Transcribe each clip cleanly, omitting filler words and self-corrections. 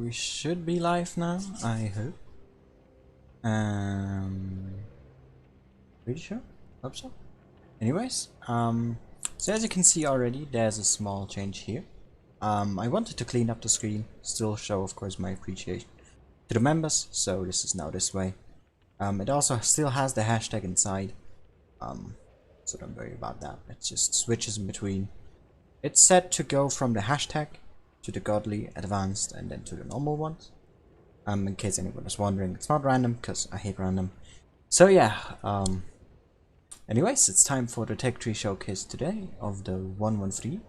we should be live now, I hope. Pretty sure? Hope so. Anyways, so as you can see already, there's a small change here. I wanted to clean up the screen, still show of course my appreciation to the members, so this is now this way. It also still has the hashtag inside, so don't worry about that. It just switches in between. It's set to go from the hashtag to the godly, advanced, and then to the normal ones. In case anyone was wondering, it's not random because I hate random. So yeah, anyways, it's time for the tech tree showcase today of the 113.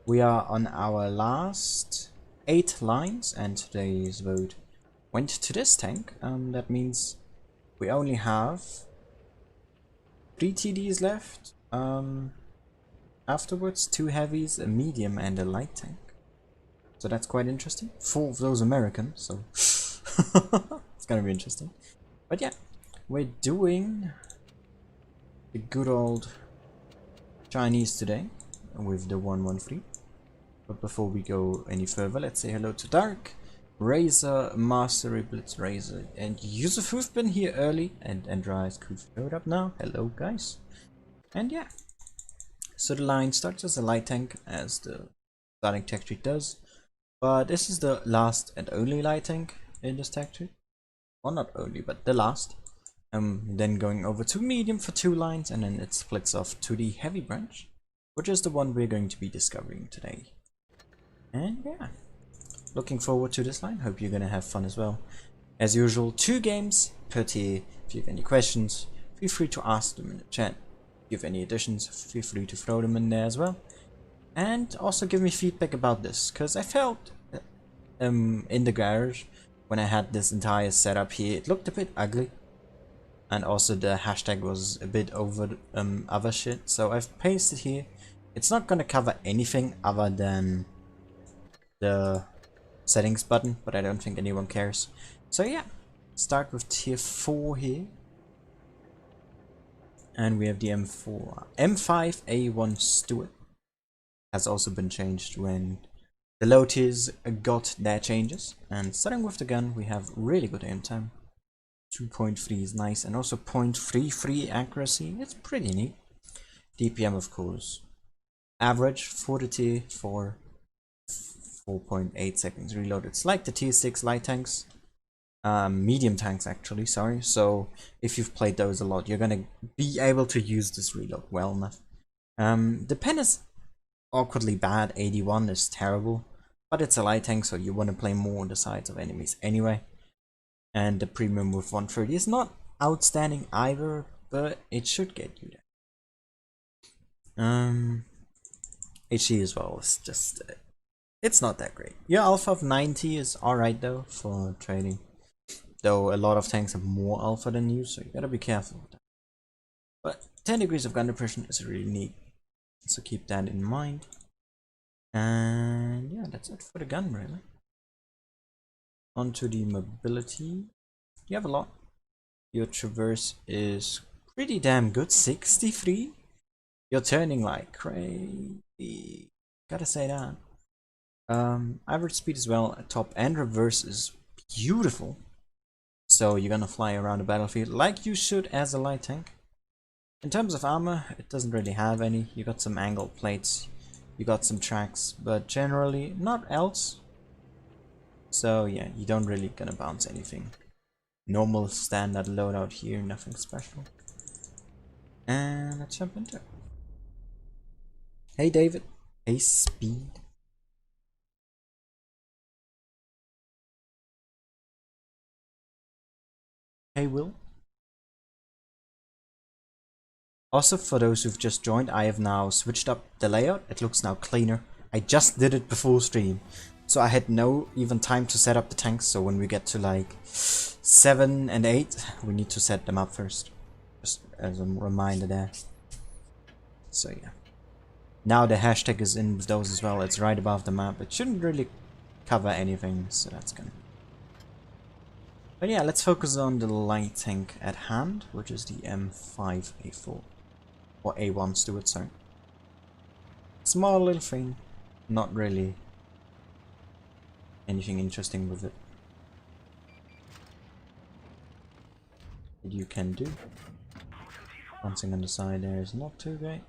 We are on our last 8 lines, and today's vote went to this tank. That means we only have 3 TDs left. Afterwards, 2 heavies, a medium, and a light tank. So that's quite interesting. 4 of those American, so it's gonna be interesting. But yeah, we're doing the good old Chinese today with the 113. But before we go any further, let's say hello to Dark, Razor, Mastery, Blitz, Razor, and Yusuf, who've been here early, and Andreas, who showed up now. Hello, guys. And yeah, so the line starts as a light tank, as the starting tech tree does. But this is the last and only light tank in this tech tree. Well, not only, but the last. Then going over to medium for 2 lines, and then it splits off to the heavy branch, which is the one we're going to be discovering today. And yeah, looking forward to this line. Hope you're gonna have fun as well. As usual, 2 games per tier. If you have any questions, feel free to ask them in the chat. If you have any additions, feel free to throw them in there as well. And also give me feedback about this, because I felt in the garage when I had this entire setup here, it looked a bit ugly, and also the hashtag was a bit over other shit, so I've pasted here. It's not gonna cover anything other than the settings button, but I don't think anyone cares. So yeah, start with tier 4 here, and we have the M5A1 Stewart. Has also been changed when the low tiers got their changes. And starting with the gun, we have really good aim time. 2.3 is nice, and also 0.33 accuracy. It's pretty neat. DPM, of course, average for the tier 4, 4.8 seconds reload. It's like the tier 6 light tanks, medium tanks actually, sorry. So if you've played those a lot, you're gonna be able to use this reload well enough. The pen is awkwardly bad. 81 is terrible, but it's a light tank, so you want to play more on the sides of enemies anyway. And the premium with 130 is not outstanding either, but it should get you there. HE as well is just it's not that great. Your alpha of 90 is alright though for trading, though a lot of tanks have more alpha than you, so you gotta be careful with that. But 10 degrees of gun depression is really neat, so keep that in mind. And yeah, that's it for the gun really. Onto the mobility. You have a lot. Your traverse is pretty damn good, 63. You're turning like crazy, gotta say that. Average speed as well at top, and reverse is beautiful. So you're gonna fly around the battlefield like you should as a light tank. In terms of armor, it doesn't really have any. You got some angled plates, you got some tracks, but generally not else. So yeah, you don't really gonna bounce anything. Normal standard loadout here, nothing special. And let's jump into it. Hey David. Hey Speed. Hey Will. Also, for those who've just joined, I have now switched up the layout. It looks now cleaner. I just did it before stream, so I had no even time to set up the tanks. So when we get to like 7 and 8, we need to set them up first, just as a reminder there. So yeah, now the hashtag is in with those as well. It's right above the map. It shouldn't really cover anything, so that's gonna. But yeah, let's focus on the light tank at hand, which is the M5A4. Or A1 Stewart, sorry. Small little thing, not really anything interesting with it that you can do. Bouncing on the side there is not too great.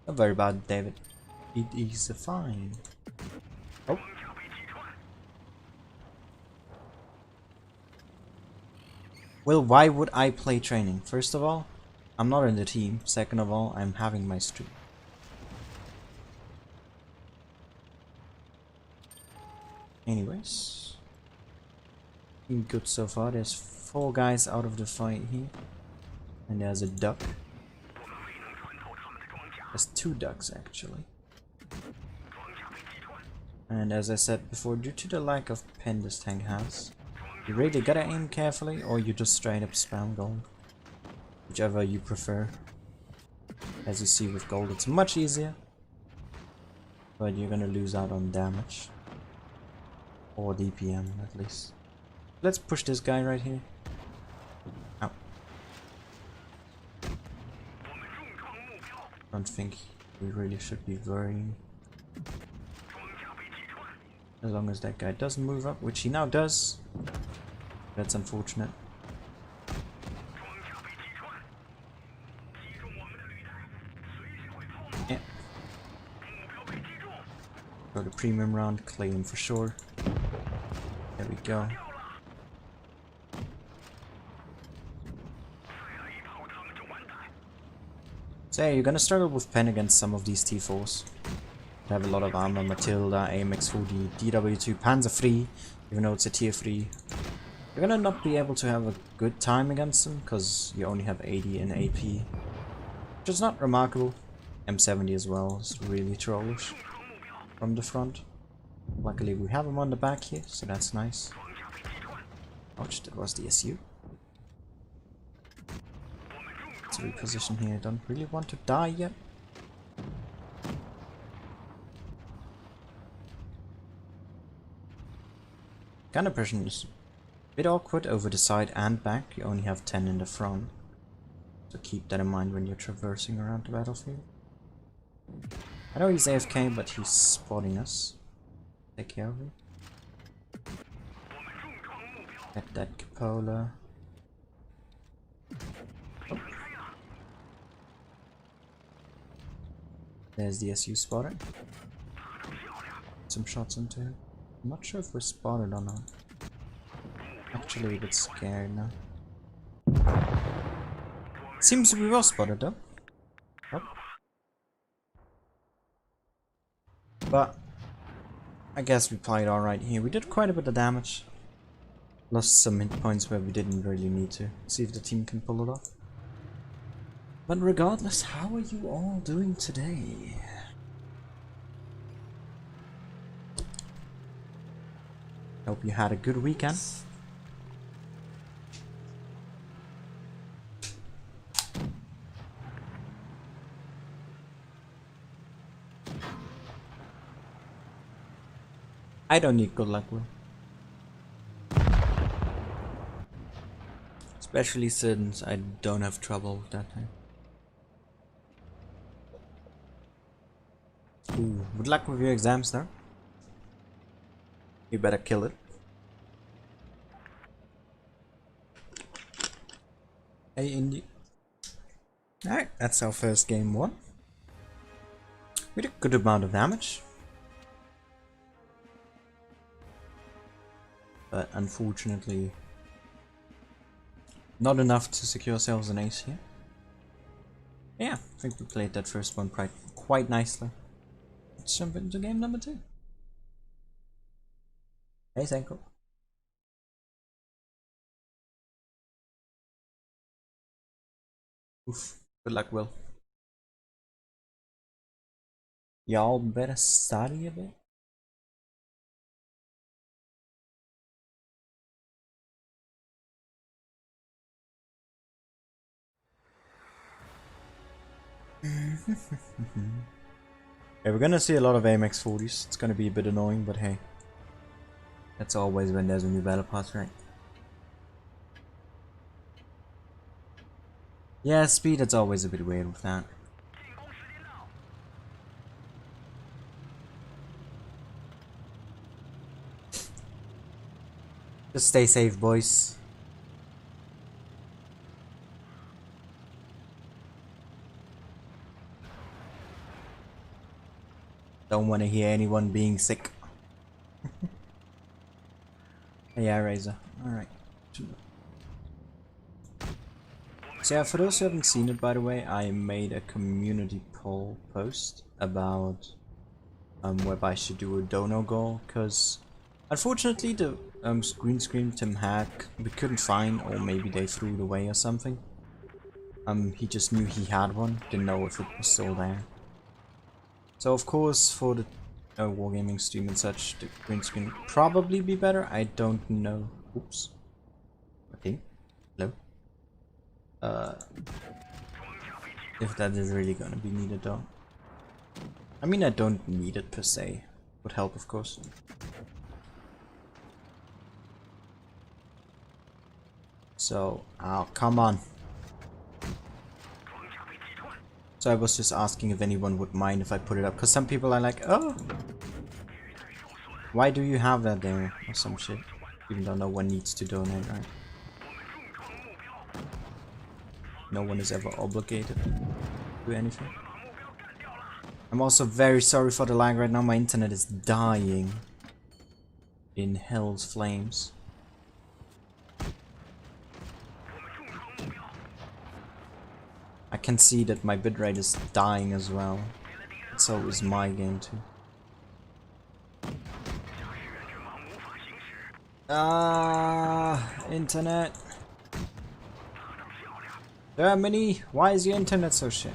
Don't worry about it, David. It is fine. Oh. Well, why would I play training? First of all, I'm not in the team. Second of all, I'm having my stream. Anyways, good so far. There's 4 guys out of the fight here, and there's a duck. There's 2 ducks actually. And as I said before, due to the lack of pen this tank has, you really gotta aim carefully, or you just straight up spam gold, whichever you prefer. As you see with gold, it's much easier, but you're gonna lose out on damage. Or DPM at least. Let's push this guy right here. Ow. Don't think we really should be worrying. As long as that guy doesn't move up, which he now does. That's unfortunate. Yeah. Go to premium round, claim for sure. There we go. So yeah, you're gonna struggle with pen against some of these T4s. They have a lot of armor, Matilda, AMX-40, DW2, Panzer III, even though it's a tier 3. You're gonna not be able to have a good time against them, because you only have 80 in AP. Which is not remarkable. M70 as well is really trollish from the front. Luckily we have him on the back here, so that's nice. Ouch, that was the SU. Let's reposition here, don't really want to die yet. Gun oppression is a bit awkward over the side and back, you only have 10 in the front. So keep that in mind when you're traversing around the battlefield. I know he's AFK, but he's spotting us. Take care of it. Get that cupola. Oh. There's the SU spotter. Some shots into him. I'm not sure if we're spotted or not. Actually a bit scared now. Seems we were spotted though. Oh. But I guess we played alright here. We did quite a bit of damage. Lost some hit points where we didn't really need to. See if the team can pull it off. But regardless, how are you all doing today? Hope you had a good weekend. I don't need good luck, Will. Especially since I don't have trouble with that thing. Ooh, good luck with your exams there. You better kill it. Hey, Indy. Alright, that's our first game won. We did a good amount of damage. But unfortunately, not enough to secure ourselves an ace here. Yeah, I think we played that first one quite nicely. Let's jump into game number 2. Hey, Senko. Oof, good luck, Will. Y'all better study a bit. Yeah, we're gonna see a lot of AMX-40s. It's gonna be a bit annoying, but hey. That's always when there's a new battle pass, right? Yeah, speed, it's always a bit weird with that. 进攻时间到。 Yeah, speed, it's always a bit weird with that. 进攻时间到。 Untitled Chapter. Speed, it's always a bit weird with that. 进攻时间到。 Yeah, speed, it's always a bit weird with that. 进攻时间到。 Untitled Just stay safe, boys. Don't want to hear anyone being sick. Yeah, Razor. Alright. So yeah, for those who haven't seen it, by the way, I made a community poll post about whether I should do a dono goal, because unfortunately the green screen Tim had, we couldn't find, or maybe they threw it away or something. He just knew he had one, didn't know if it was still there. So of course for the wargaming stream and such, the green screen would probably be better. I don't know. Oops. Okay. Hello. If that is really gonna be needed though. I mean, I don't need it per se. Would help, of course. So, oh, come on. So I was just asking if anyone would mind if I put it up, because some people are like, oh, why do you have that there, or some shit. Even though no one needs to donate, right? No one is ever obligated to do anything. I'm also very sorry for the lag right now, my internet is dying in hell's flames. I can see that my bitrate is dying as well. So is my game too. Internet. Germany, why is your internet so shit?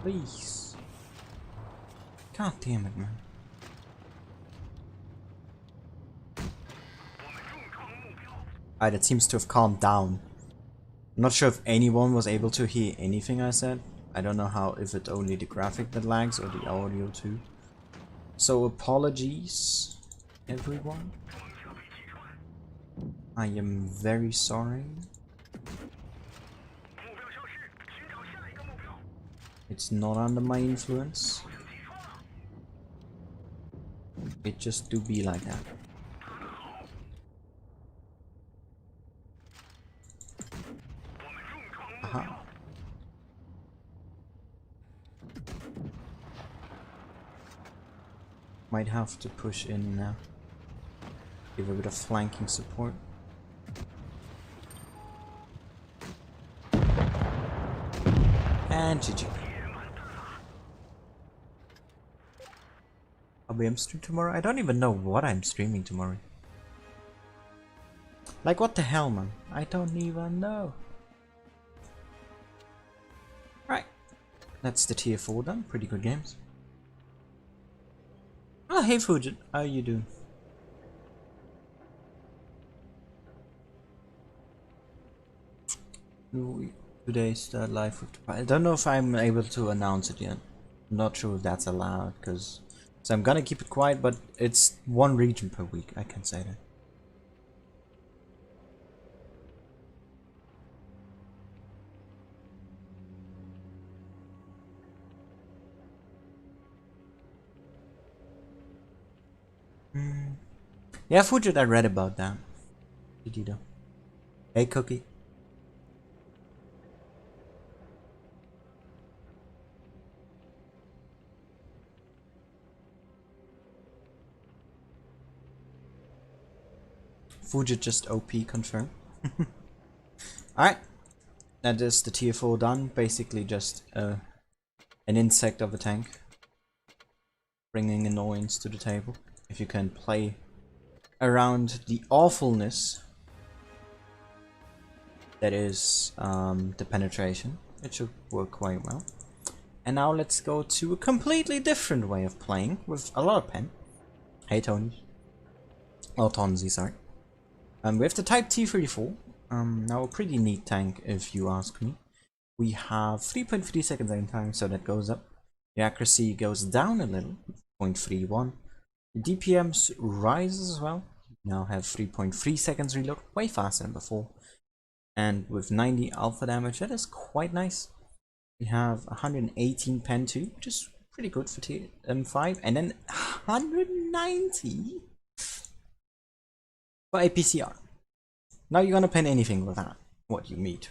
Please. God damn it, man. Alright, it seems to have calmed down. I'm not sure if anyone was able to hear anything I said. I don't know how, if it's only the graphic that lags or the audio too. So apologies, everyone. I am very sorry. It's not under my influence. It just do be like that. Aha. Might have to push in now. Give a bit of flanking support. And GG. I'll be stream tomorrow. I don't even know what I'm streaming tomorrow. Like, what the hell, man? I don't even know. Right. That's the tier 4 done. Pretty good games. Oh, hey Fujit. How are you doing? Today's the live with the... I don't know if I'm able to announce it yet. I'm not sure if that's allowed, because... So I'm gonna keep it quiet, but it's one region per week, I can say that. Yeah, Fujit, I read about that. Did you know? Hey, Cookie. Fujit just OP confirmed. Alright. That is the tier 4 done. Basically just an insect of a tank. Bringing annoyance to the table. If you can play around the awfulness that is the penetration, it should work quite well. And now let's go to a completely different way of playing with a lot of pen. Hey Tony. Oh, Tonzi, sorry. We have the Type T-34. Now a pretty neat tank if you ask me. We have 3.3 seconds aim time, so that goes up. The accuracy goes down a little, 0.31. The DPMs rises as well. We now have 3.3 seconds reload, way faster than before. And with 90 alpha damage, that is quite nice. We have 118 pen 2, which is pretty good for TM5, and then 190. for APCR. Now you're gonna pin anything with that, what you meet.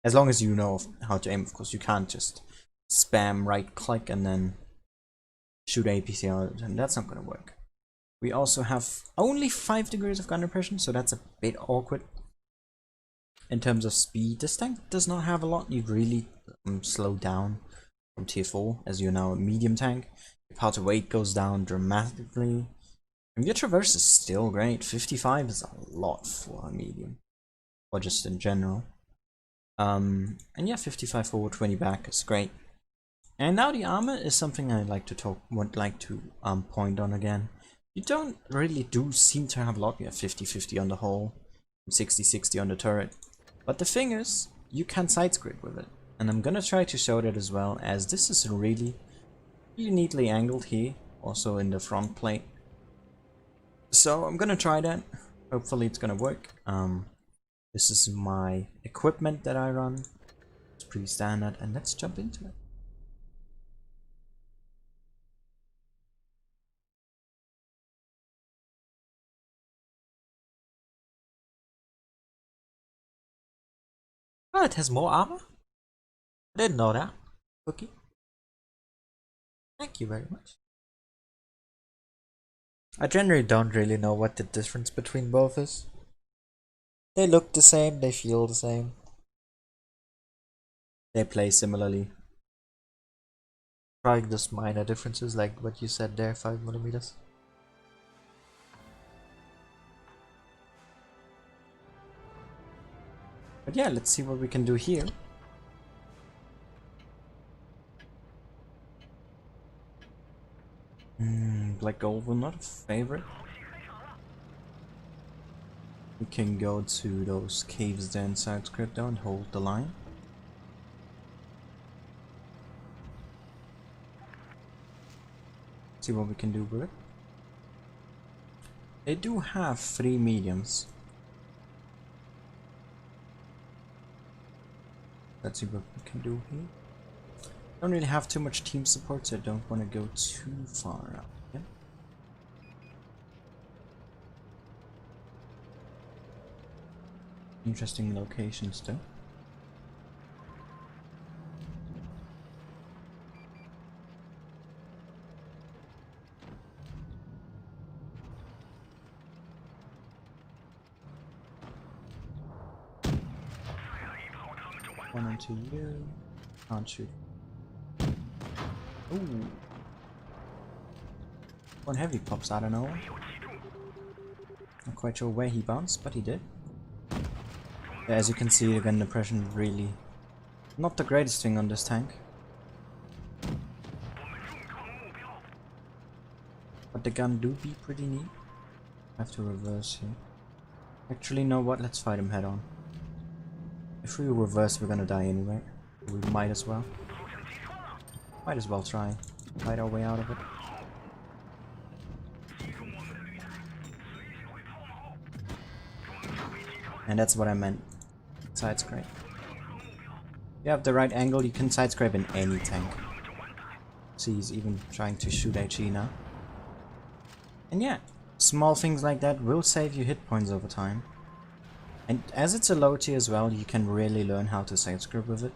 As long as you know how to aim, of course. You can't just spam right click and then shoot APCR, and that's not gonna work. We also have only 5 degrees of gun repression, so that's a bit awkward. In terms of speed, this tank does not have a lot. You really slow down from tier 4, as you're now a medium tank. Your power to weight goes down dramatically. And your traverse is still great. 55 is a lot for a medium, or just in general. And yeah, 55 forward, 20 back is great. And now the armor is something I would like to point on again. You don't really seem to have a lot. You have 50-50 on the hull, 60-60 on the turret. But the thing is, you can side-script with it. And I'm gonna try to show that as well, as this is really neatly angled here, also in the front plate. So I'm gonna try that. Hopefully it's gonna work. This is my equipment that I run. It's pretty standard, and let's jump into it. Oh, it has more armor? I didn't know that. Cookie. Thank you very much. I generally don't really know what the difference between both is. They look the same, they feel the same. They play similarly. Probably just minor differences like what you said there, 5mm. But yeah, let's see what we can do here. Black gold will not a favorite. We can go to those caves there inside Crypto and hold the line. See what we can do with it. They do have 3 mediums. Let's see what we can do here. Don't really have too much team support, so I don't want to go too far out. Yeah? Interesting locations though. One into you. Can't shoot. Ooh. One heavy pops out of nowhere. Not quite sure where he bounced, but he did. Yeah, as you can see, the gun depression really not the greatest thing on this tank. But the gun do be pretty neat. I have to reverse here. Actually, you know what? Let's fight him head on. If we reverse, we're gonna die anyway. We might as well. Might as well try. Fight our way out of it. And that's what I meant. Side scrape. You have the right angle, you can side scrape in any tank. See, he's even trying to shoot HE now. And yeah, small things like that will save you hit points over time. And as it's a low tier as well, you can really learn how to side scrape with it.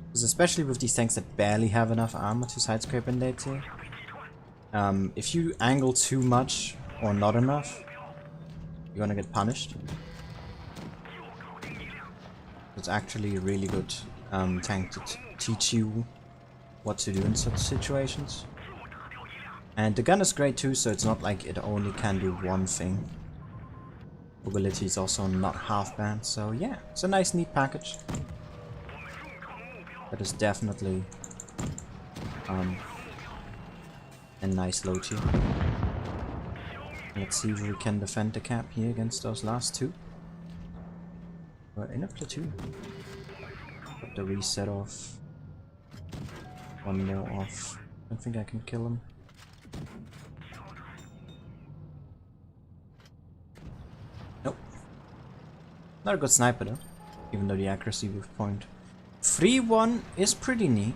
Because especially with these tanks that barely have enough armor to side scrape in their tier. If you angle too much or not enough, you're gonna get punished. It's actually a really good tank to teach you what to do in such situations. And the gun is great too, so it's not like it only can do one thing. Mobility is also not half bad, so yeah, it's a nice neat package. That is definitely a nice low tier. Let's see if we can defend the cap here against those last two. We're in a platoon. Put the reset off. One more off. I don't think I can kill him. Nope. Not a good sniper though. Even though the accuracy with point 3-1 is pretty neat.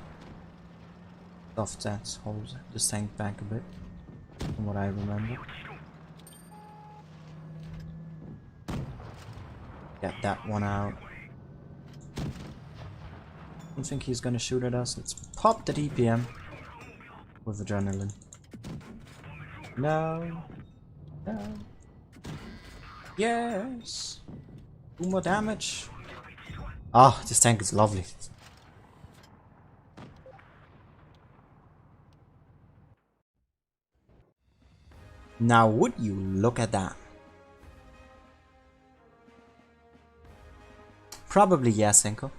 Soft stats hold this tank back a bit, from what I remember. Get that one out. I don't think he's gonna shoot at us. Let's pop the DPM with adrenaline. No. No. Yes. 2 more damage. Ah, this tank is lovely. Now would you look at that? Probably yes, Enko.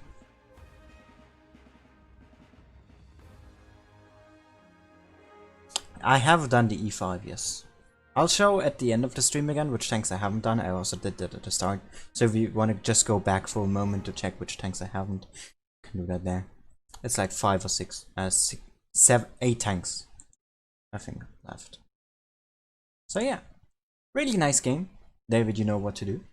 I have done the E5, yes. I'll show at the end of the stream again which tanks I haven't done. I also did that at the start. So if you want to just go back for a moment to check which tanks I haven't, you can do that there. It's like 5 or 6, 7, 8 tanks, I think, left. So yeah, really nice game. David, you know what to do.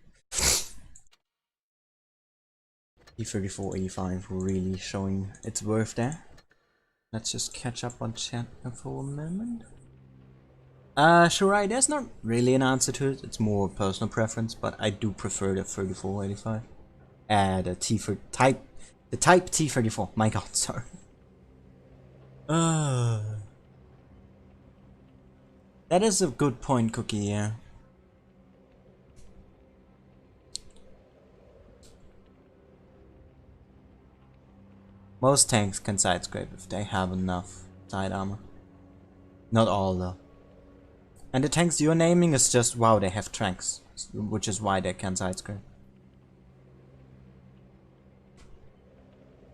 E34, E5 really showing its worth there. Let's just catch up on chat for a moment. Sure, there's not really an answer to it. It's more personal preference, but I do prefer the 3485. The type T34. My God, sorry. That is a good point, Cookie. Yeah. Most tanks can side scrape if they have enough side armor. Not all though. And the tanks you're naming is just, wow, they have tanks, which is why they can side scrape.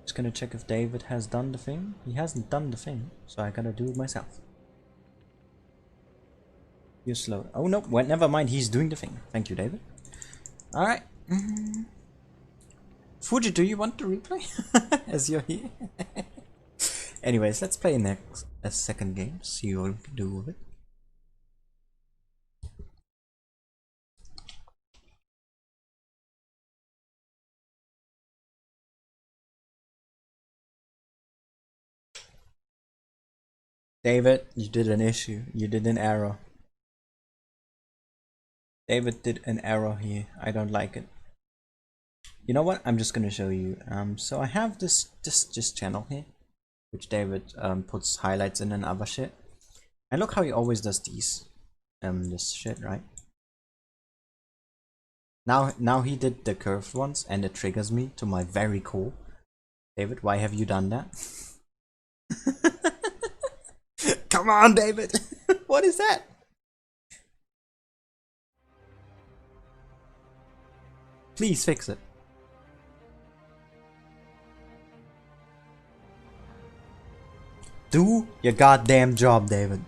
Just gonna check if David has done the thing. He hasn't done the thing, so I gotta do it myself. You're slow. Oh no, well, never mind, he's doing the thing. Thank you, David. Alright. Fuji, do you want to replay? As you're here. Anyways, let's play next a second game. See what we can do with it. David, you did an issue. You did an error. David did an error here. I don't like it. You know what? I'm just gonna show you. So I have this channel here, which David puts highlights in and other shit. And look how he always does these, this shit, right? Now he did the curved ones, and it triggers me to my very core. David, why have you done that? Come on, David. What is that? Please fix it. Do your goddamn job, David.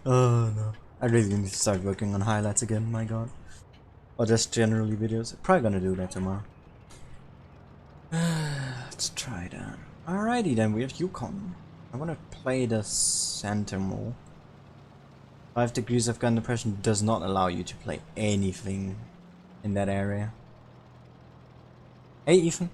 Oh no. I really need to start working on highlights again, my god. Or just generally videos. Probably gonna do that tomorrow. Let's try that. Alrighty then, we have Yukon. I wanna play the center more. 5 degrees of gun depression does not allow you to play anything in that area. Hey Ethan.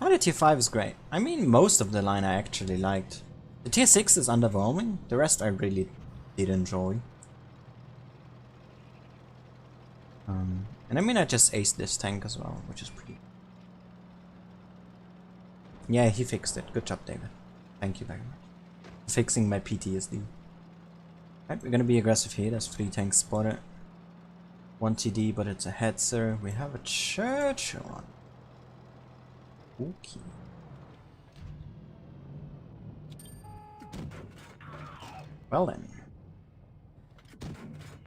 Oh, the tier 5 is great. I mean, most of the line I actually liked. The tier 6 is underwhelming. The rest I really did enjoy. And I mean, I just aced this tank as well, which is pretty. Yeah, he fixed it. Good job, David. Thank you very much. Fixing my PTSD. Right, we're gonna be aggressive here. There's 3 tanks spotted. 1 TD, but it's a Hetzer. We have a church on. Okay. Well then.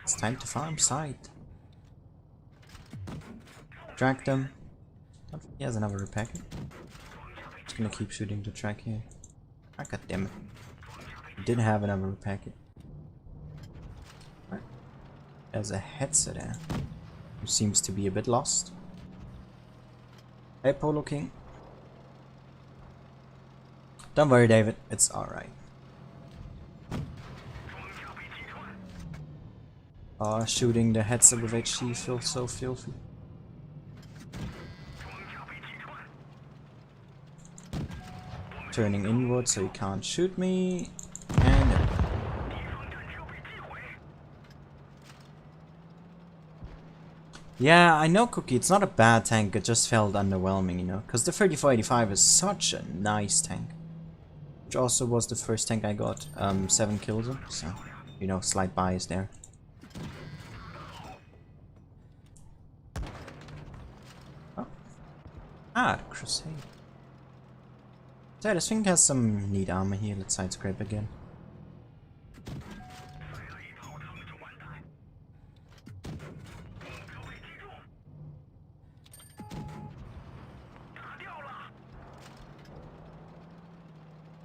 It's time to farm side. Track them. Don't think he has another repacket. Just gonna keep shooting the track here. Ah, god damn it. He did have another repacket. Right. There's a Hetzer there, who seems to be a bit lost. Hey Polo King. Don't worry, David, it's alright. Oh, shooting the Hetzer with HG feels so filthy. Turning inward so he can't shoot me. And Yeah, I know, Cookie, it's not a bad tank, it just felt underwhelming, you know, because the 3485 is such a nice tank. Which also was the first tank I got 7 kills on, so, you know, slight bias there. Oh. Ah, the Crusade. So this thing has some neat armor here, let's side scrape again.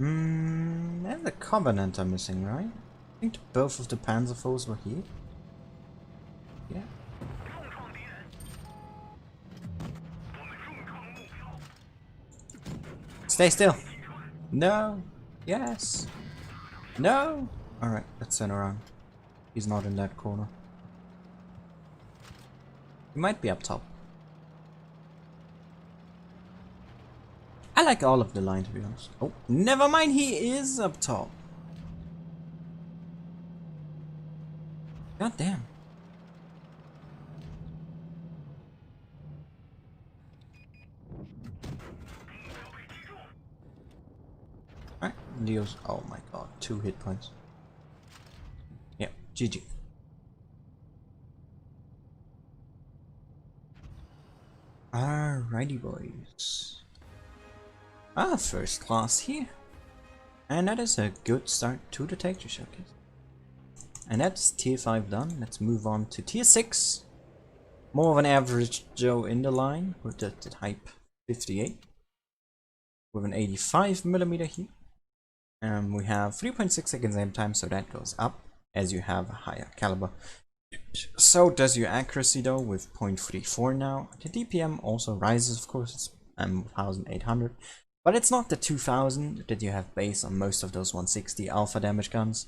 And the Covenant are missing, right? I think both of the Panzer foes were here. Yeah. Stay still. No. Yes. No. Alright, let's turn around. He's not in that corner. He might be up top. I like all of the line, to be honest. Oh, never mind, he is up top. God damn. Alright, deals. Oh my god, 2 hit points. Yeah, GG. Alrighty, boys. First class here. And that is a good start to the Texture Showcase. And that's tier 5 done. Let's move on to tier 6. More of an average Joe in the line with the type 58. With an 85mm here. And we have 3.6 seconds aim time, so that goes up as you have a higher caliber. So does your accuracy though, with 0.34 now. The DPM also rises, of course, it's 1800. But it's not the 2000 that you have base on most of those 160 alpha damage guns.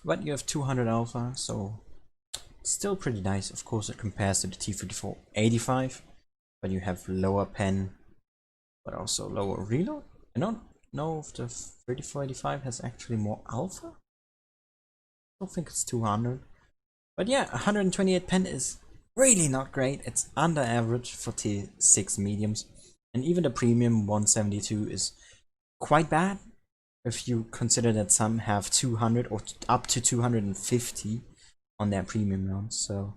But you have 200 alpha, so still pretty nice. Of course, it compares to the T-34-85, but you have lower pen, but also lower reload. I don't know if the 34-85 has actually more alpha. I don't think it's 200. But yeah, 128 pen is really not great. It's under average for tier 6 mediums. And even the premium 172 is quite bad if you consider that some have 200 or up to 250 on their premium rounds. So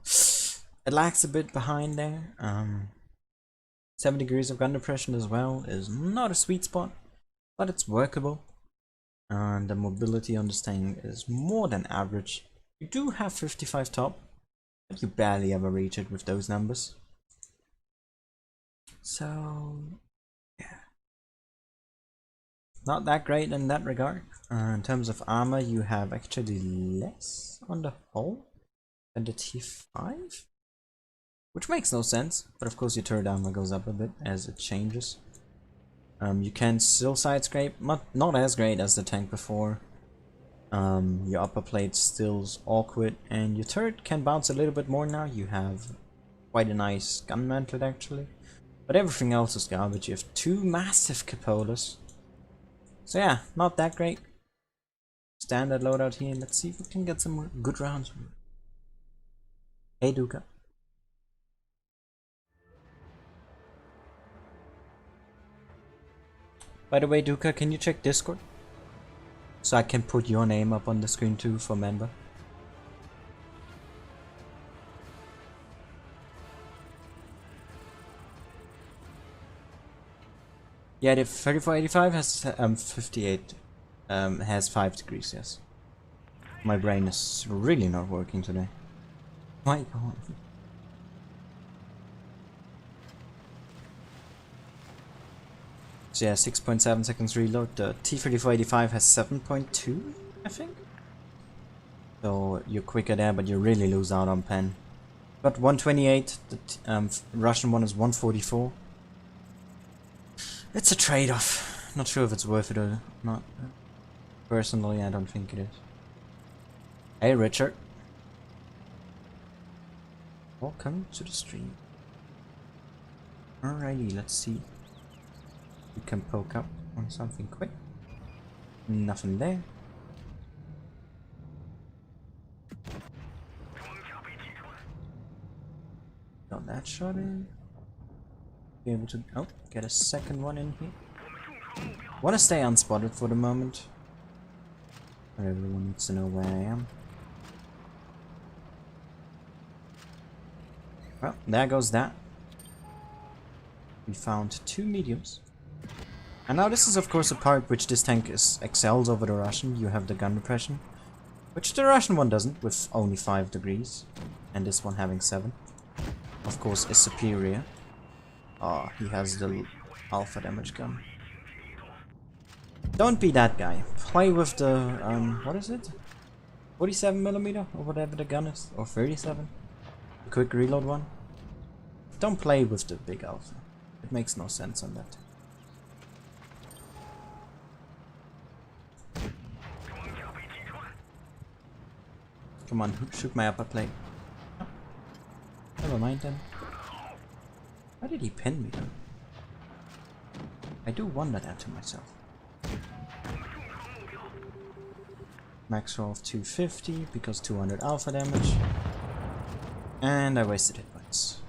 it lags a bit behind there. 7 degrees of gun depression as well is not a sweet spot, but it's workable. And the mobility on this thing is more than average. You do have 55 top, but you barely ever reach it with those numbers. So, yeah. Not that great in that regard. In terms of armor, you have actually less on the whole than the T5. Which makes no sense, but of course your turret armor goes up a bit as it changes. You can still side scrape, not as great as the tank before. Your upper plate still's awkward, and your turret can bounce a little bit more now. You have quite a nice gun mantlet actually. But everything else is garbage. You have 2 massive cupolas. So yeah, not that great. Standard loadout here. Let's see if we can get some more good rounds. Hey Duka. By the way, Duka, can you check Discord? So I can put your name up on the screen too for member. Yeah, the 3485 has 58, has 5 degrees, yes. My brain is really not working today. My god. So yeah, 6.7 seconds reload. The T-3485 has 7.2, I think. So you're quicker there, but you really lose out on pen. But 128, the Russian one is 144. It's a trade-off. Not sure if it's worth it or not. Personally, I don't think it is. Hey, Richard. Welcome to the stream. Alrighty, let's see. We can poke up on something quick. Nothing there. that shot in. Be able to get a second one in here. Want to stay unspotted for the moment. But everyone needs to know where I am. Well, there goes that. We found 2 mediums. And now this is of course a part which this tank excels over the Russian. You have the gun depression, which the Russian one doesn't, with only 5 degrees. And this one having 7. Of course is superior. Oh, he has the alpha damage gun. Don't be that guy. Play with the, what is it? 47mm or whatever the gun is, or 37. The quick reload one. Don't play with the big alpha. It makes no sense on that. Come on, shoot my upper plate. Never mind then. Why did he pin me though? I do wonder that to myself. Max roll of 250 because 200 alpha damage. And I wasted hit points.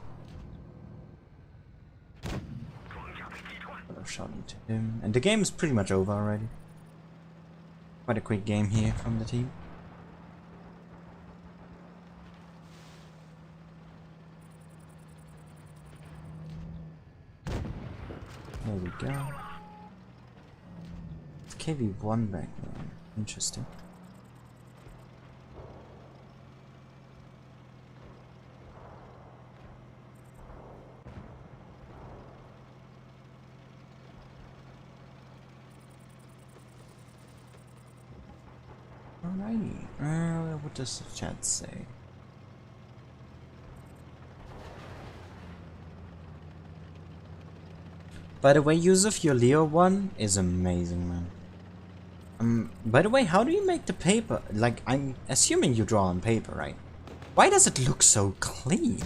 But I've shot into him. And the game is pretty much over already. Quite a quick game here from the team. There we go. It's KV1 back there. Interesting. Alrighty. What does the chat say? By the way, Yusuf, your Leo one is amazing, man. By the way, how do you make the paper? Like, I'm assuming you draw on paper, right? Why does it look so clean?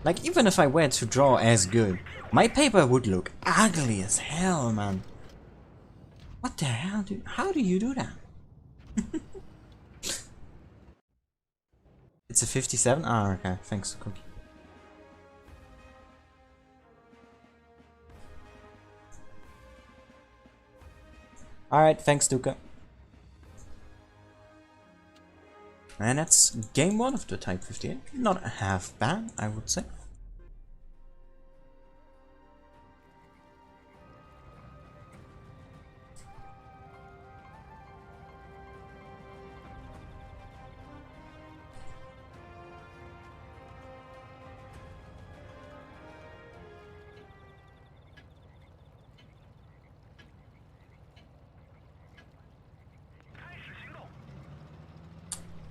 Like, even if I were to draw as good, my paper would look ugly as hell, man. What the hell, dude? How do you do that? It's a 57? Ah, okay. Thanks, Cookie. Alright, thanks, Duka. And that's game 1 of the Type 58. Not half bad, I would say.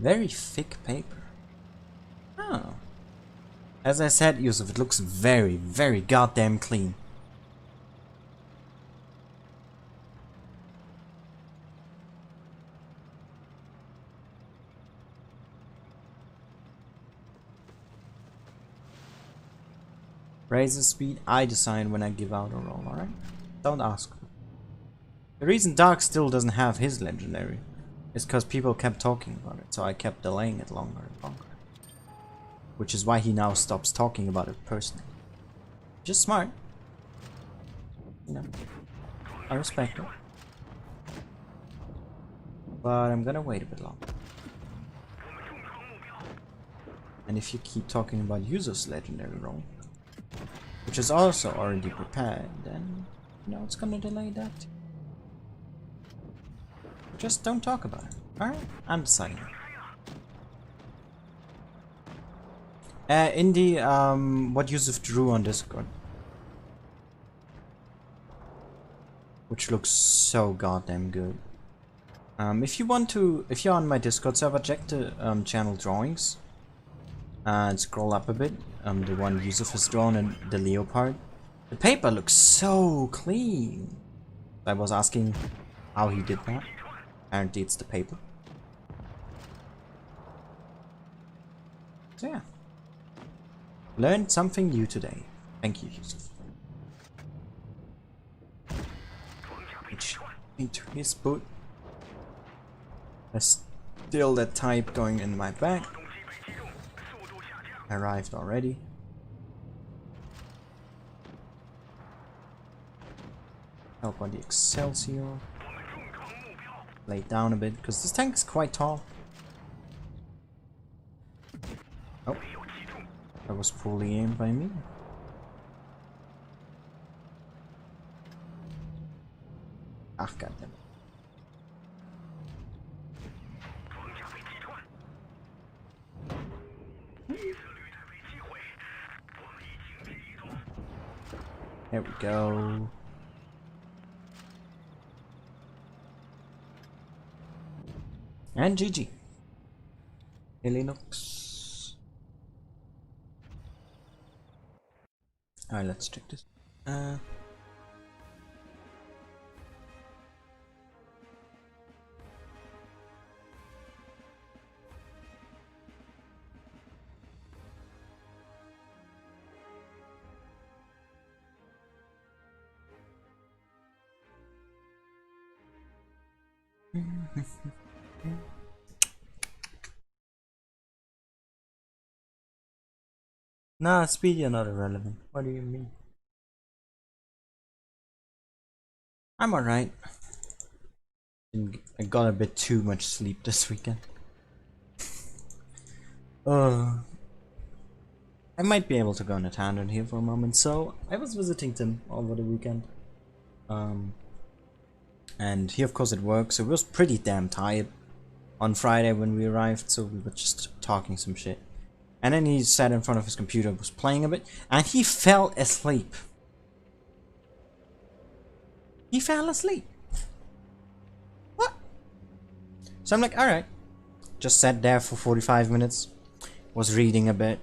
Very thick paper. Oh. As I said, Yusuf, it looks very, very goddamn clean. Razor speed, I decide when I give out a roll, alright? Don't ask. The reason Dark still doesn't have his legendary is because people kept talking about it, so I kept delaying it longer and longer. Which is why he now stops talking about it personally. Just smart. You know, I respect it. But I'm gonna wait a bit longer. And if you keep talking about Yusuf's legendary role, which is also already prepared, then, you know, it's gonna delay that. Just don't talk about it. Alright? I'm deciding. Indy, what Yusuf drew on Discord. Which looks so goddamn good. If you want to, if you're on my Discord server, check the channel drawings. And scroll up a bit. The one Yusuf has drawn in the leopard. The paper looks so clean. I was asking how he did that. Apparently it's the paper. So yeah. Learned something new today. Thank you, Yusuf. Into his boot. There's still that type going in my back. Arrived already. Help on the Excelsior. Lay it down a bit, because this tank is quite tall. Oh, that was poorly aimed by me. Ah, goddamn. There we go. And GG. Linux. Alright, let's check this. Nah, speed, you're not irrelevant. What do you mean? I'm alright. I got a bit too much sleep this weekend. I might be able to go on a tangent here for a moment. So, I was visiting Tim over the weekend. And he of course at work, so he was pretty damn tired on Friday when we arrived, so we were just talking some shit. And then he sat in front of his computer, was playing a bit, and he fell asleep. He fell asleep. What? So I'm like, alright. Just sat there for 45 minutes, was reading a bit,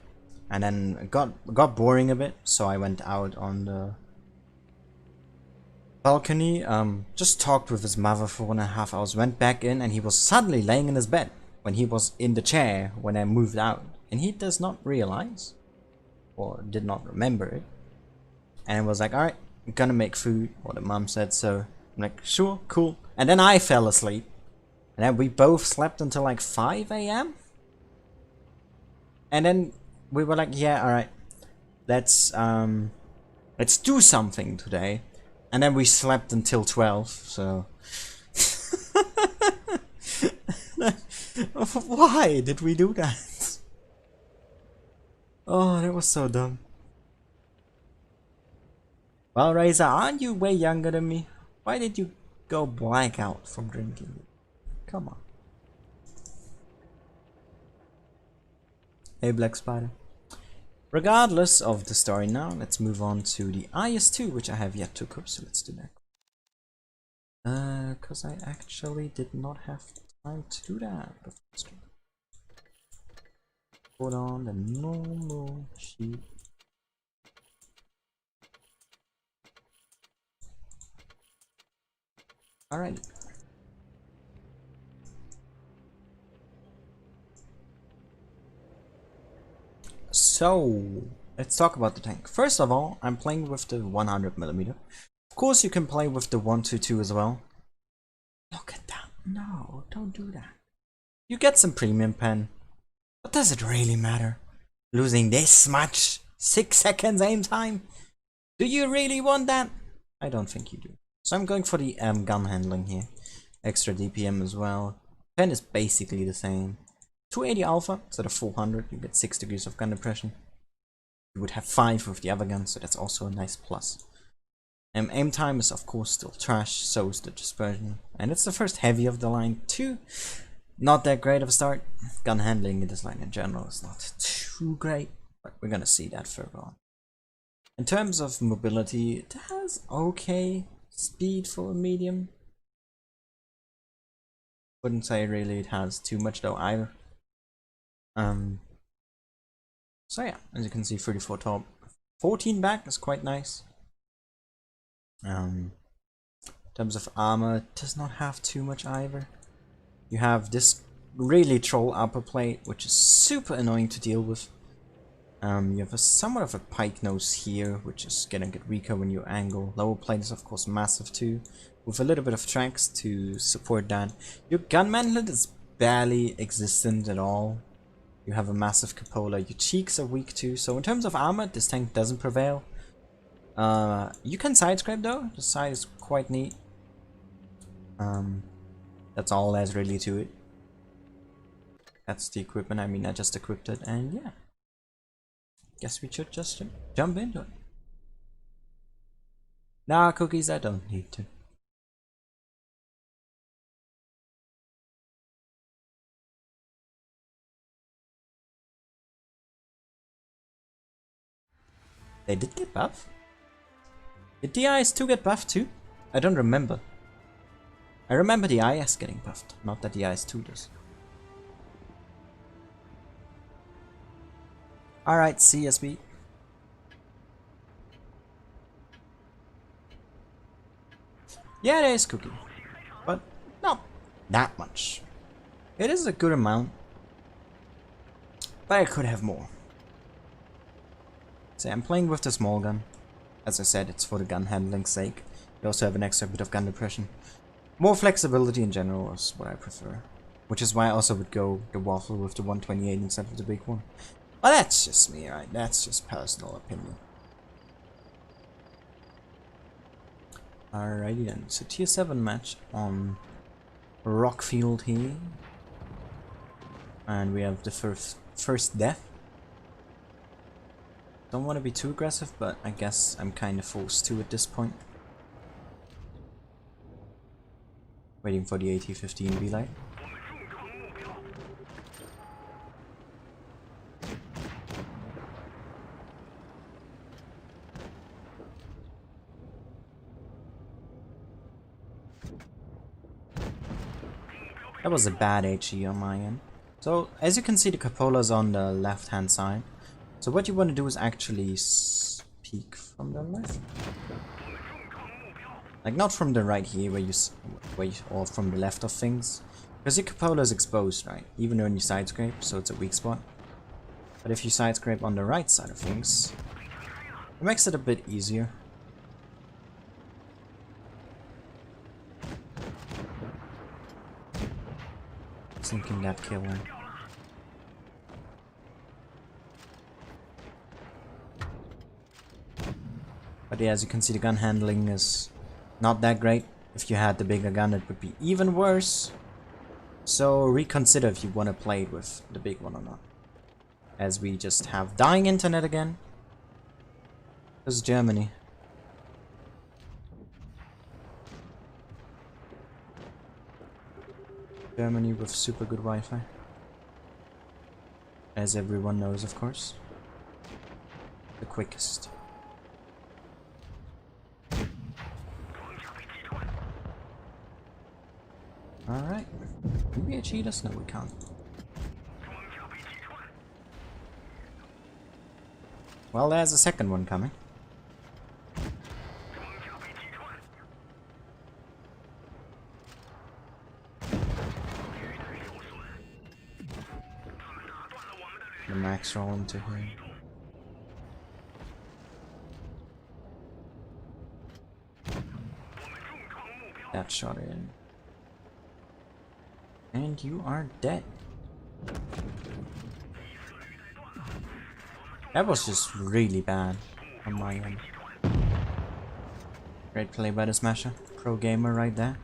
and then it got boring a bit, so I went out on the balcony, just talked with his mother for 1.5 hours, went back in, and he was suddenly laying in his bed when he was in the chair when I moved out. And he does not realize, or did not remember it, and was like, alright, I'm gonna make food, or the mom said so. I'm like, sure, cool. And then I fell asleep, and then we both slept until like 5 AM. And then we were like, yeah, alright, let's do something today. And then we slept until 12, so... Why did we do that? Oh, that was so dumb. Well, Razor, aren't you way younger than me? Why did you go black out from drinking? Come on. Hey, Black Spider. Regardless of the story now, let's move on to the IS-2, which I have yet to cook, so let's do that. Cause I actually did not have time to do that before the stream. Put on the normal sheet. Alright. So, let's talk about the tank. First of all, I'm playing with the 100mm. Of course, you can play with the 122 as well. Look at that. No, don't do that. You get some premium pen. But does it really matter? Losing this much? 6 seconds aim time? Do you really want that? I don't think you do. So I'm going for the gun handling here. Extra DPM as well. Pen is basically the same. 280 alpha instead of 400. You get 6 degrees of gun depression. You would have 5 with the other gun, so that's also a nice plus. Aim time is of course still trash, so is the dispersion. And it's the first heavy of the line too. Not that great of a start. Gun handling in this line in general is not too great, but we're gonna see that further on. In terms of mobility, it has okay speed for a medium. Wouldn't say really it has too much though either. So yeah, as you can see, 34 top, 14 back is quite nice. In terms of armor, it does not have too much either. You have this really troll upper plate, which is super annoying to deal with. You have somewhat of a pike nose here, which is gonna get weaker when you angle. Lower plate is of course massive too, with a little bit of tracks to support that. Your gun mantlet is barely existent at all. You have a massive cupola. Your cheeks are weak too, so in terms of armor, this tank doesn't prevail. You can side scrape though. The side is quite neat. That's all there's really to it. That's the equipment. I mean, I just equipped it, and yeah. Guess we should just jump into it. Nah, cookies, I don't need to. They did get buffed? Did the IS-2 get buffed too? I don't remember. I remember the IS getting buffed, not that the IS-2 does. Alright, CSB. Yeah, there is cooking, but not that much. It is a good amount, but I could have more. So I'm playing with the small gun. As I said, it's for the gun handling's sake. You also have an extra bit of gun depression. More flexibility in general is what I prefer. Which is why I also would go the waffle with the 128 instead of the big one. But that's just me, right? That's just personal opinion. Alrighty then, so tier 7 match on Rockfield here. And we have the first death. Don't want to be too aggressive, but I guess I'm kind of forced to at this point. Waiting for the AT-15 V-Light. That was a bad HE on my end. So, as you can see, the cupola's on the left hand side. So what you want to do is actually peek from the left. Like not from the right here or from the left of things. Because your cupola is exposed, right? Even when you side scrape, so it's a weak spot. But if you side scrape on the right side of things, it makes it a bit easier. Thinking that kill one. But yeah, as you can see, the gun handling is not that great. If you had the bigger gun, it would be even worse. So reconsider if you want to play it with the big one or not. As we just have dying internet again. This is Germany. Germany with super good Wi-Fi. As everyone knows, of course. The quickest. Alright. Can we cheat us? No, we can't. Well, there's a second one coming. The max roll into him. That shot in. And you are dead. That was just really bad on my end. Great play by the Smasher. Pro gamer right there.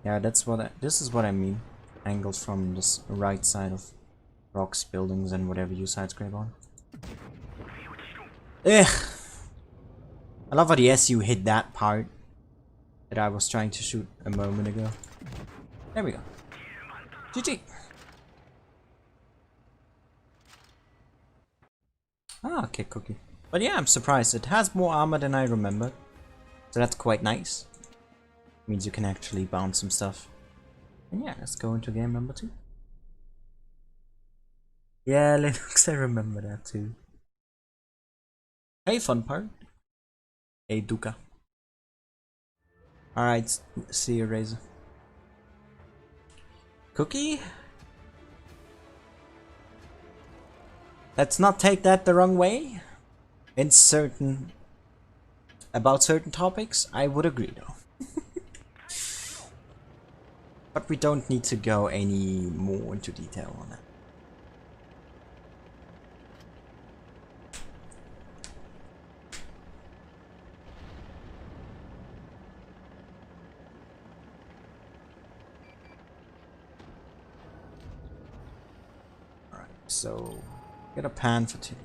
Yeah, this is what I mean. Angles from this right side of rocks, buildings, and whatever you side scrape on. Ugh! I love how the SU hit that part that I was trying to shoot a moment ago. There we go. GG! Ah, okay, cookie. But yeah, I'm surprised. It has more armor than I remembered. So that's quite nice. Means you can actually bounce some stuff. And yeah, let's go into game number 2. Yeah, Linux, I remember that too. Hey, fun part. Hey, Duka. Alright, see you, Razor. Cookie? Let's not take that the wrong way. In certain about certain topics, I would agree though. But we don't need to go any more into detail on that. Alright, so get a pan for 2.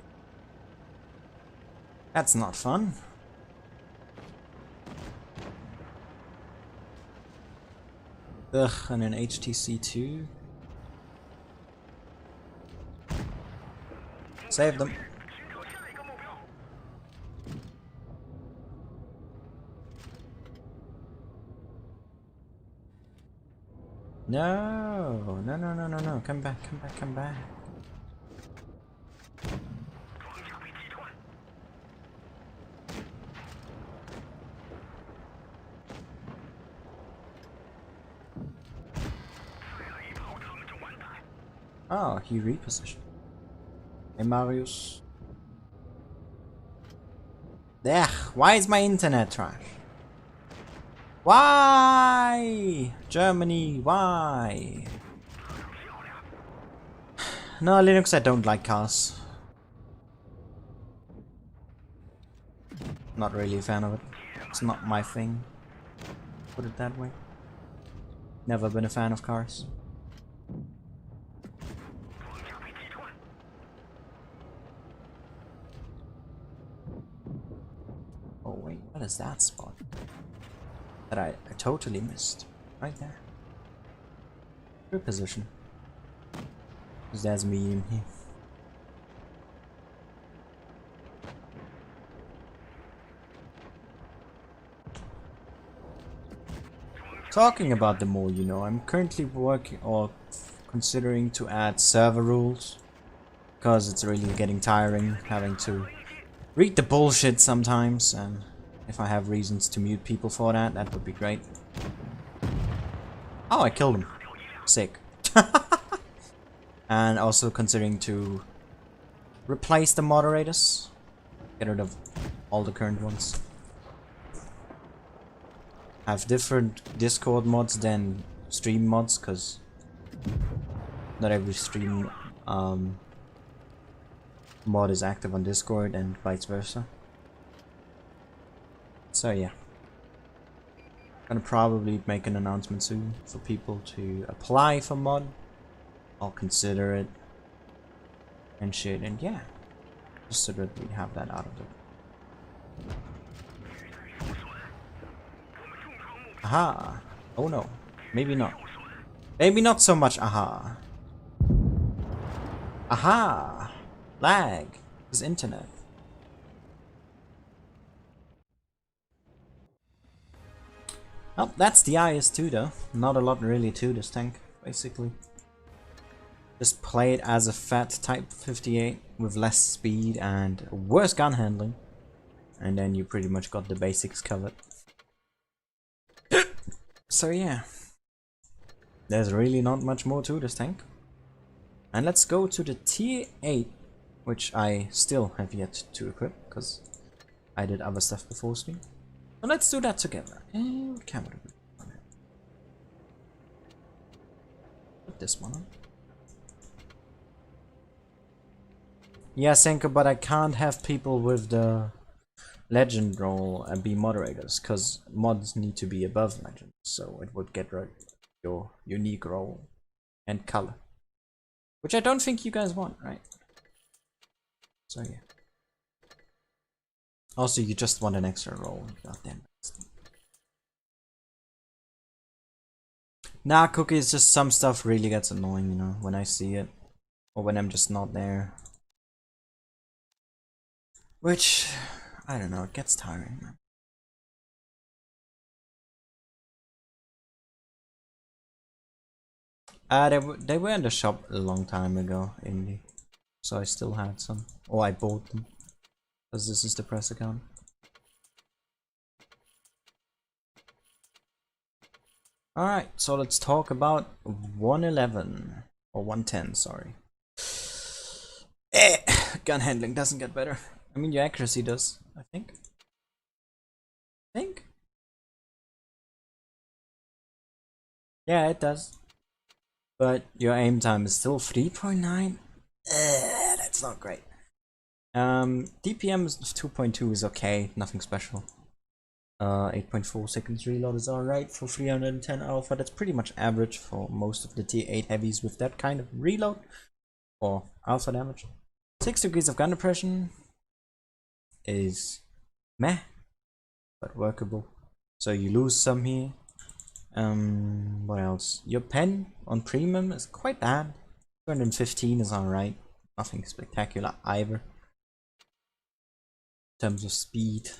That's not fun. Ugh, and an HTC 2. Save them. No, no, no, no, no, no. Come back, come back, come back. Oh, he repositioned. Hey, Marius. Ugh, why is my internet trash? Why? Germany, why? No, Linux, I don't like cars. Not really a fan of it. It's not my thing. Put it that way. Never been a fan of cars. Oh wait, what is that spot? That I totally missed. Right there. Good position. Because there's me in here. Talking about the more you know, I'm currently working or considering to add server rules. Because it's really getting tiring having to read the bullshit sometimes, and if I have reasons to mute people for that, that would be great. Oh, I killed him. Sick. And also considering to replace the moderators. Get rid of all the current ones. Have different Discord mods than stream mods, because not every stream mod is active on Discord and vice versa. So yeah, gonna probably make an announcement soon for people to apply for mod. I'll consider it and shit, and yeah, just so that we have that out of the way. Aha! Oh no, maybe not. Maybe not so much aha. Aha! Lag is internet. Well, that's the IS-2 though. Not a lot really to this tank, basically. Just play it as a fat Type 58 with less speed and worse gun handling. And then you pretty much got the basics covered. So yeah. There's really not much more to this tank. And let's go to the Tier 8, which I still have yet to equip, because I did other stuff before stream. So let's do that together. And what camera do we put on it? Put this one on. Yeah, Senko, but I can't have people with the legend role and be moderators, because mods need to be above legend, so it would get rid of your unique role and color. Which I don't think you guys want, right? So yeah. Also, you just want an extra role. Goddamn. Nah, Cookies, just some stuff really gets annoying, you know, when I see it. Or when I'm just not there. Which, I don't know, it gets tiring, man. They were in the shop a long time ago, indie. So I still had some. Or I bought them. Because this is the press account. Alright, so let's talk about 111. Or 110, sorry. Gun handling doesn't get better. I mean, your accuracy does, I think. Yeah, it does. But your aim time is still 3.9? That's not great. DPM is 2.2 is okay, nothing special. 8.4 seconds reload is alright for 310 alpha. That's pretty much average for most of the tier 8 heavies with that kind of reload or alpha damage. 6 degrees of gun depression is meh, but workable. So you lose some here. What else? Your pen on premium is quite bad. 215 is alright. Nothing spectacular either. In terms of speed,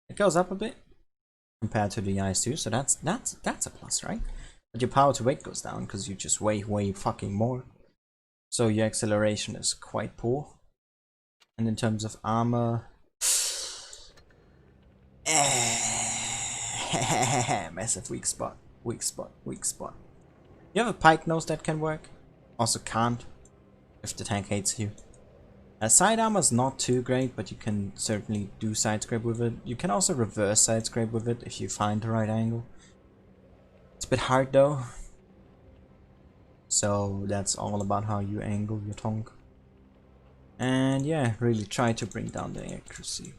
it goes up a bit compared to the IS2, so that's a plus, right? But your power to weight goes down because you just weigh way fucking more. So your acceleration is quite poor. And in terms of armor, massive weak spot, weak spot, weak spot. You have a pike nose that can work, also can't if the tank hates you. Side armor is not too great, but you can certainly do side scrape with it. You can also reverse side scrape with it if you find the right angle. It's a bit hard though, so that's all about how you angle your tongue. And yeah, really try to bring down the accuracy.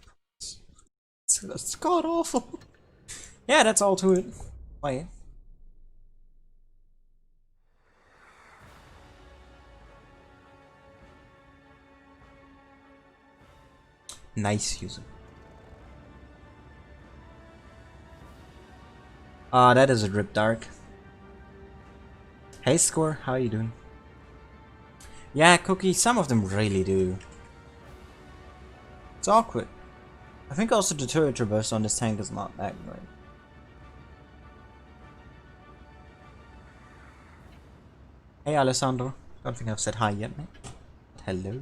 It's god awful. Yeah, that's all to it. Play it. Nice user. Ah, that is a Rip Dark. Hey Score, how you doing? Yeah, Cookie, some of them really do. It's awkward. I think also the turret traverse on this tank is not that great. Hey Alessandro, don't think I've said hi yet, mate. Hello.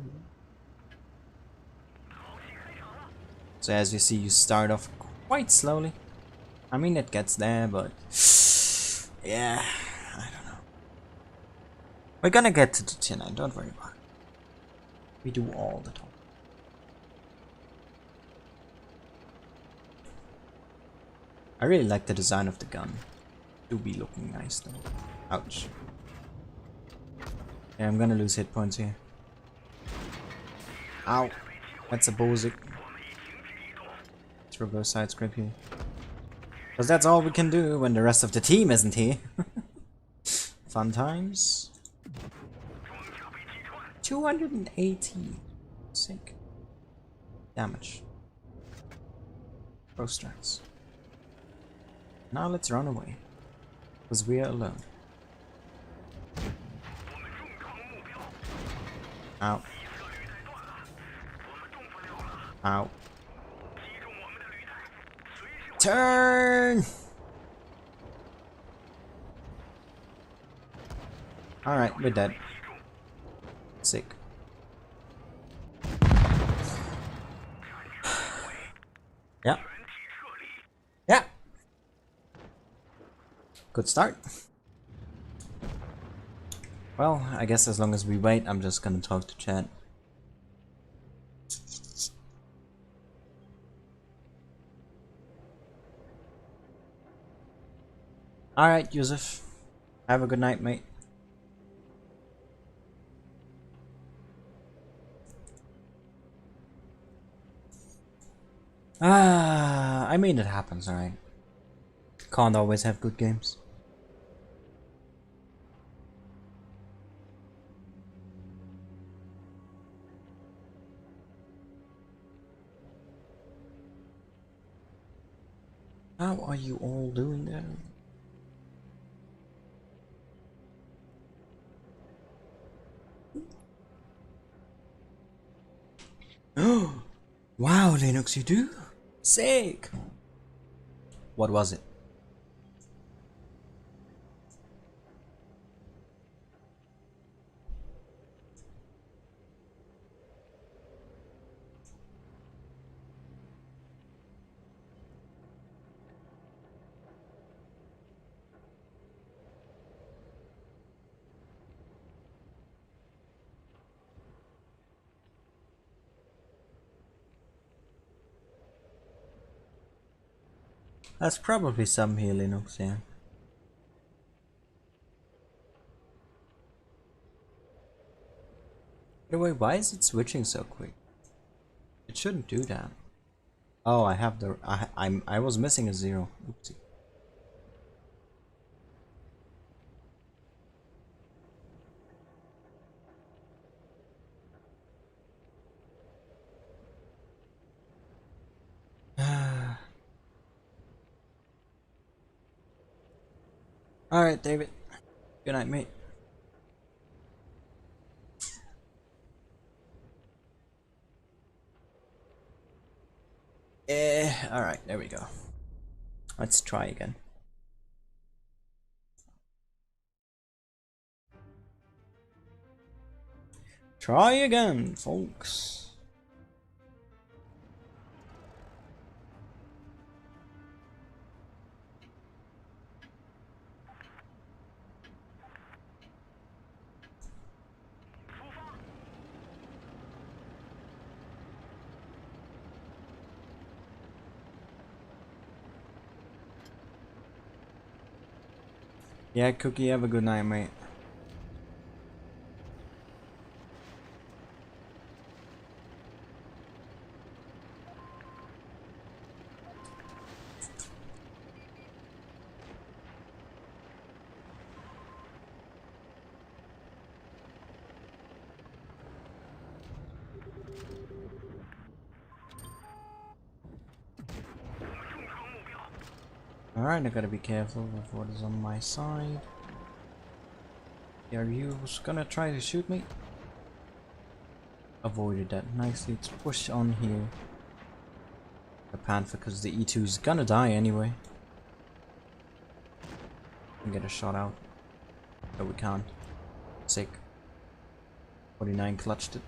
So as you see, you start off quite slowly. I mean, it gets there, but yeah, I don't know. We're gonna get to the tier 9, don't worry about it. We do all the time. I really like the design of the gun. Do be looking nice though. Ouch. Yeah, I'm gonna lose hit points here. Ow. That's a Bozic. Let's reverse side scrape here. Because that's all we can do when the rest of the team isn't here. Fun times. 280. Sick. Damage. Pro strats. Now let's run away. Because we are alone. Ow. Ow. Turn! Alright, we're dead. Sick. Yeah. Yeah. Good start. Well, I guess as long as we wait, I'm just gonna talk to chat. Alright, Yusuf. Have a good night, mate. I mean, it happens, alright. Can't always have good games. How are you all doing there? Oh, wow, Linux, you do? Sick! What was it? That's probably some here, Linux, yeah. By the way, why is it switching so quick? It shouldn't do that. Oh, I have the I was missing a 0. Oopsie. Alright, David. Good night, mate. Alright, there we go. Let's try again. Try again, folks. Yeah, Cookie, have a good night, mate. Alright, I gotta be careful with what is on my side. Are you gonna try to shoot me? Avoided that nicely. Let's push on here. The Panther, because the E2 is gonna die anyway. And get a shot out. But we can't. Sick. 49 clutched it.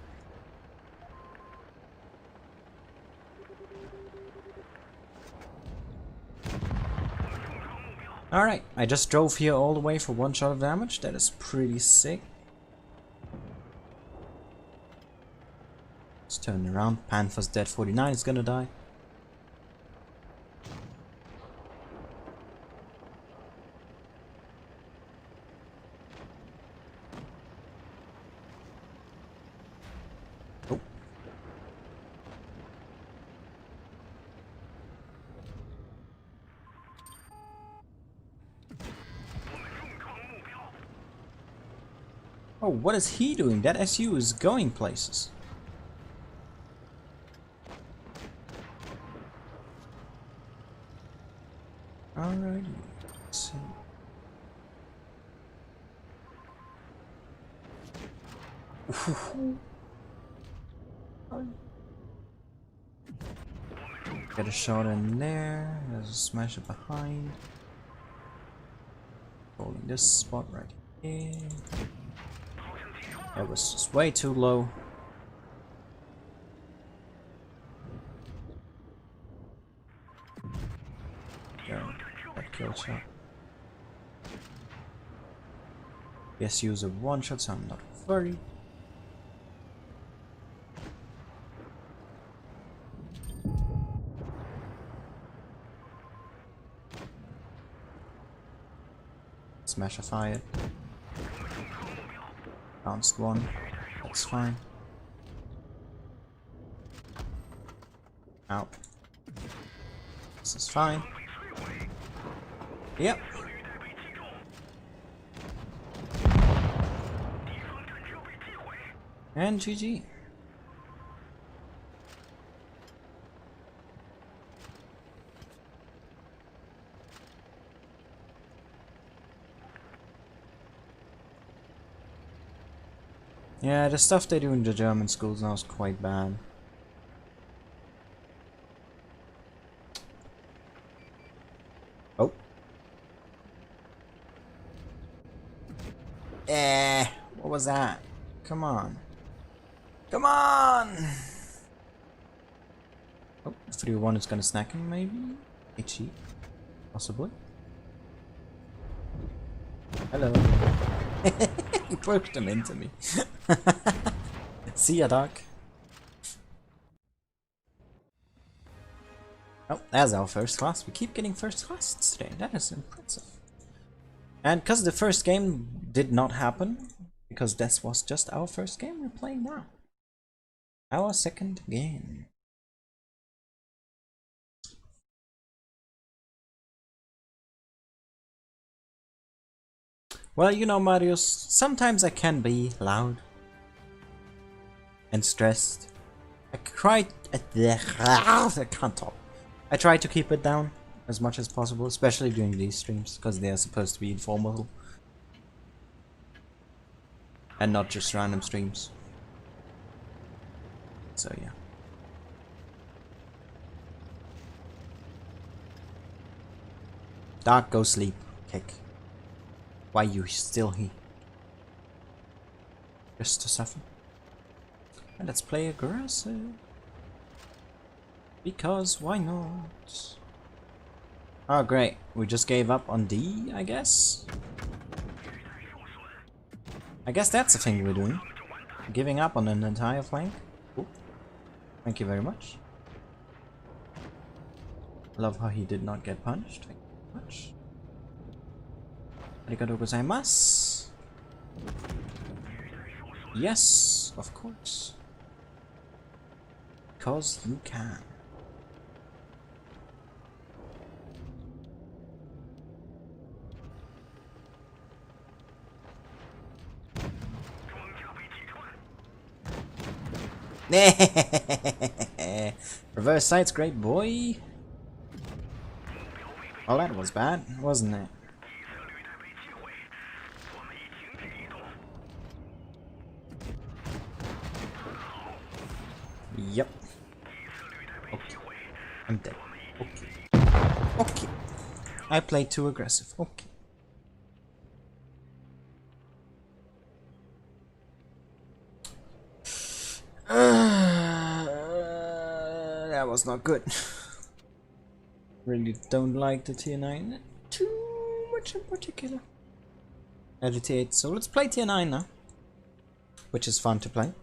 Alright, I just drove here all the way for 1 shot of damage. That is pretty sick. Let's turn around. Panther's dead. 49 is gonna die. Oh. Oh, what is he doing? That SU is going places. Alrighty. Let's see. Get a shot in there. There's a smasher behind. Holding this spot right here. That was just way too low. Go. That kill shot. Yes, use a 1-shot, so I'm not worried. Smasher fired. Bounced 1. That's fine. Out. This is fine. Yep. And GG. Yeah, the stuff they do in the German schools now is quite bad. Oh. What was that? Come on. Come on! Oh, 3-1 is gonna snack him, maybe? HE? Possibly? Hello. He pushed him into me. See ya, Doc. Oh, that's our first class. We keep getting first classes today. That is impressive. And because the first game did not happen, because this was just our first game we're playing now. Our second game. Well, you know, Marius, sometimes I can be loud and stressed. I can't talk. I try to keep it down as much as possible, especially during these streams, because they are supposed to be informal and not just random streams. So yeah. Dark, go sleep. Kick. Why you still here? Just to suffer. And let's play aggressive. Because why not? Oh great, we just gave up on D, I guess? I guess that's the thing we're doing. Giving up on an entire flank. Cool. Thank you very much. Love how he did not get punched. Thank you very much. Arigatou gozaimasu. Yes, of course. Because you can. Reverse sights, great boy. Well, that was bad, wasn't it? Yep. Okay. I'm dead. Okay. Okay. I played too aggressive. Okay. That was not good. Really don't like the tier 9 too much in particular. Tier 8, so let's play tier 9 now. Which is fun to play.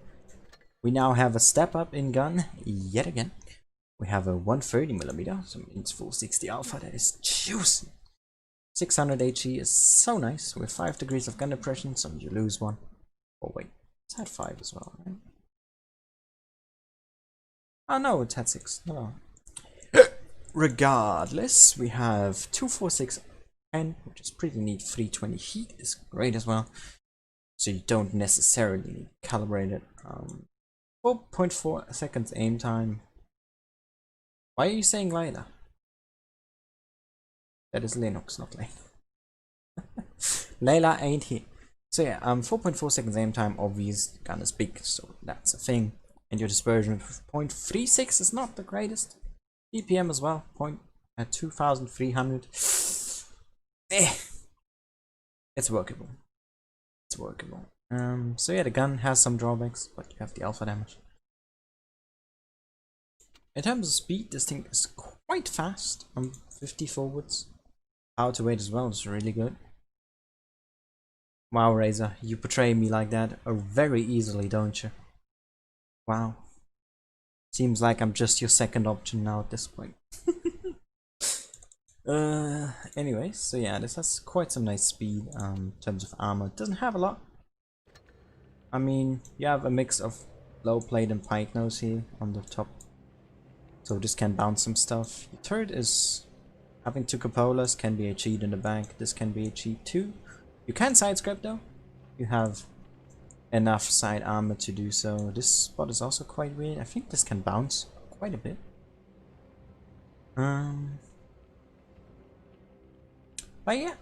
We now have a step up in gun yet again. We have a 130mm, so means full 60 alpha, that is juicy. 600 HE is so nice, with 5 degrees of gun depression, so you lose one. Oh wait, it's had 5 as well, right? Oh no, it's had 6. No. Regardless, we have 246N, which is pretty neat. 320 heat is great as well. So you don't necessarily need to calibrate it. 4.4 seconds aim time. Why are you saying Layla? That is Linux, not Layla. Layla ain't here. So yeah, 4.4 seconds aim time, obvious, gun is big, so that's a thing. And your dispersion of 0.36 is not the greatest. BPM as well, at 2300. It's workable. It's workable. So yeah, the gun has some drawbacks, but you have the alpha damage. In terms of speed, this thing is quite fast. 50 forwards. Power to weight as well is really good. Wow, Razor, you portray me like that very easily, don't you? Wow. Seems like I'm just your second option now at this point. Anyway, so yeah, this has quite some nice speed in terms of armor. It doesn't have a lot. I mean, you have a mix of low plate and pike nose here on the top. So this can bounce some stuff. Your turret is having two cupolas, can be HE'd in the back. This can be HE'd too. You can side scrape though. You have enough side armor to do so. This spot is also quite weird. I think this can bounce quite a bit. But yeah,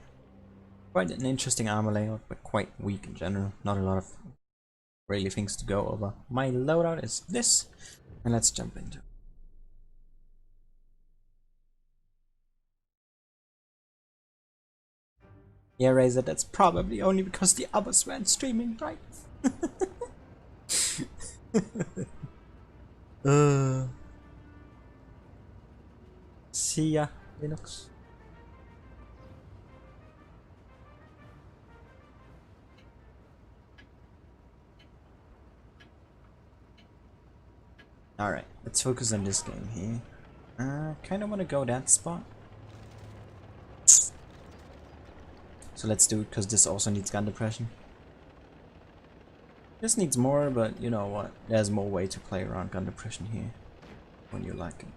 quite an interesting armor layout, but quite weak in general. Not a lot of really things to go over. My loadout is this, and let's jump into it. Yeah, Razor, that's probably only because the others weren't streaming, right? See ya, Linux. Alright, let's focus on this game here. Kinda wanna go that spot. So let's do it, because this also needs gun depression. This needs more, but you know what? There's more way to play around gun depression here when you like it.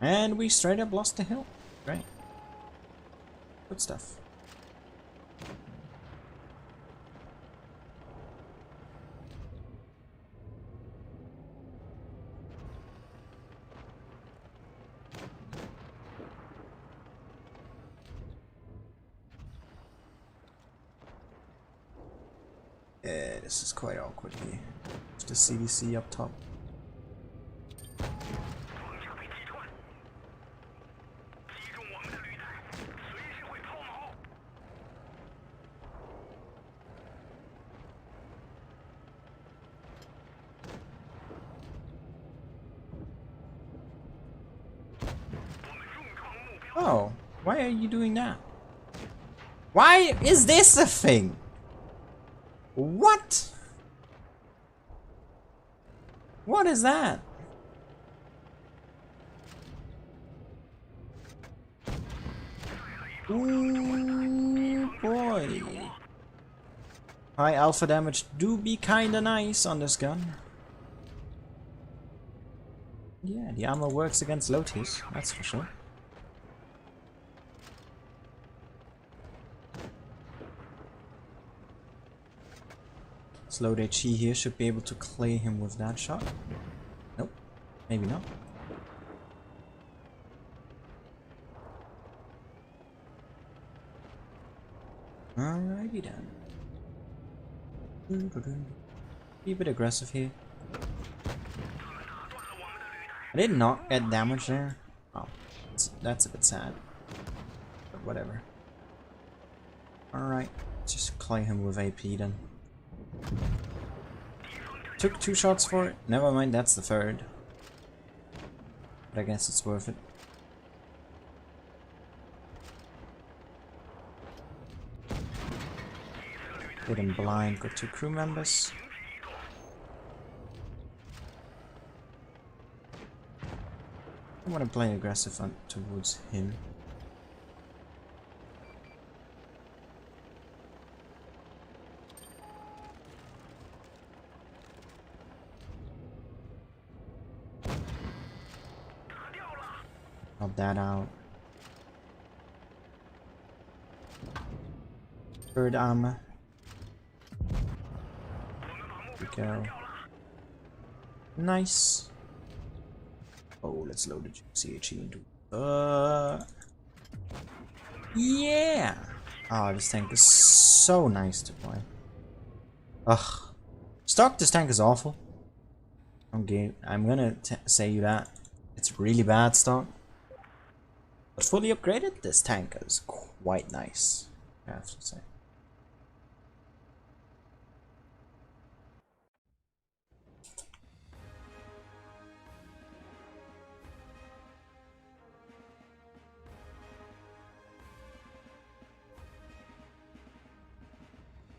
And we straight up lost the hill. Great. Good stuff. This is quite awkward here. It's the CDC up top. Oh, why are you doing that? Why is this a thing? What? What is that? Ooh, boy. High alpha damage do be kinda nice on this gun. Yeah, the armor works against low tiers, that's for sure. Slowed HE here should be able to clay him with that shot. Nope, maybe not. Alrighty then. Be a bit aggressive here. I did not get damage there. Oh, that's a bit sad. But whatever. Alright, just clay him with AP then. Took 2 shots for it. Never mind, that's the third. But I guess it's worth it. Hit him blind, got 2 crew members. I want to play aggressive towards him. Pop that out. Third armor. Here we go. Nice. Oh, let's load the CHE into. Yeah. Oh, this tank is so nice to play. Ugh. Stock, this tank is awful. Okay, I'm gonna say you that. It's really bad stock. But fully upgraded, this tank is quite nice, I have to say.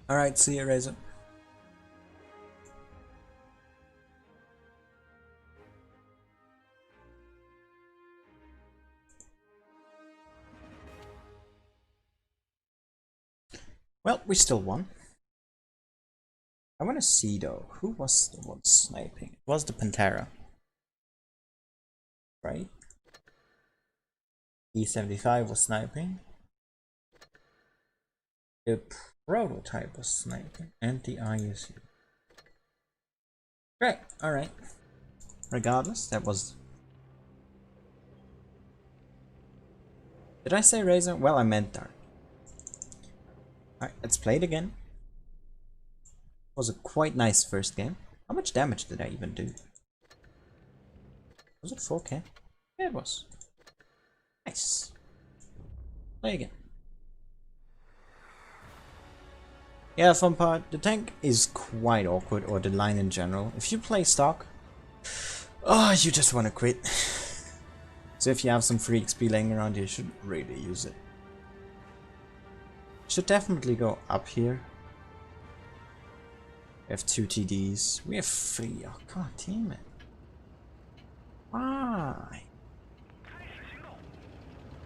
Alright, see you, Razor. Well, we still won. I want to see though, who was the one sniping? It was the Pantera. Right? E75 was sniping. The prototype was sniping. And the ISU. Right, alright. Regardless, that was... Did I say Razor? Well, I meant Dark. Alright, let's play it again. Was a quite nice first game. How much damage did I even do? Was it 4k? Yeah, it was. Nice. Play again. Yeah, fun part. The tank is quite awkward, or the line in general. If you play stock, oh, you just want to quit. So if you have some free XP laying around, you should really use it. Should definitely go up here. We have 2 TDs. We have 3. Oh, god damn it. Why?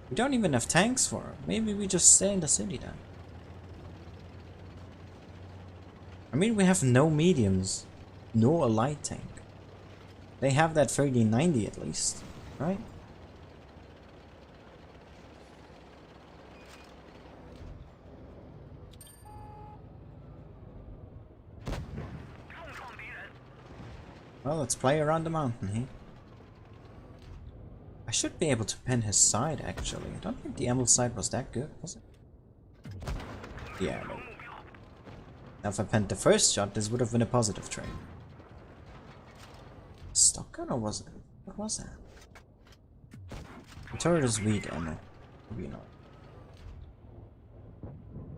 We don't even have tanks for them. Maybe we just stay in the city then. I mean, we have no mediums, nor a light tank. They have that 3090 at least, right? Well, let's play around the mountain here. I should be able to pin his side, actually. I don't think the emerald side was that good, was it? Yeah, no. Now if I pinned the first shot, this would have been a positive trade. Stock gun, or was it? What was that? The turret is weak ammo. Maybe not.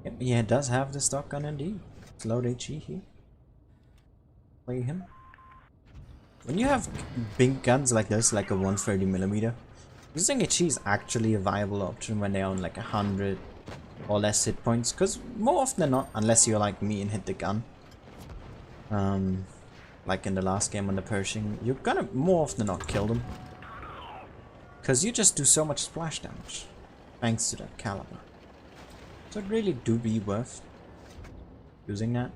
Yep, yeah, it does have the stock gun indeed. It's low HE here. Play him. When you have big guns like this, like a 130mm, using HE is actually a viable option when they own like 100 or less hit points, because more often than not, unless you're like me and hit the gun, like in the last game on the Pershing, you're gonna more often than not kill them, because you just do so much splash damage thanks to that caliber. So it really do be worth using that.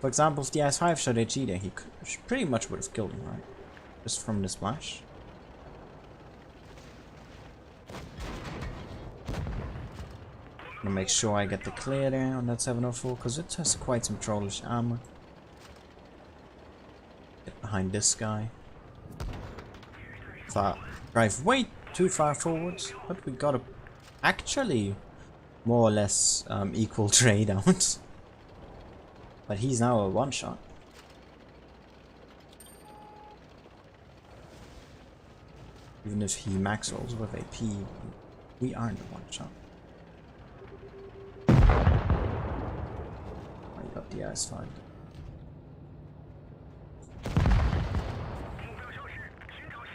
For example, if the S5 shot HE there, he pretty much would have killed him, right? Just from the splash. I'm gonna make sure I get the clear there on that 704, because it has quite some trollish armor. Get behind this guy. Drive way too far forwards, but we got a actually more or less equal trade out. But he's now a one-shot. Even if he max rolls with AP, we aren't a one-shot. I got the S5.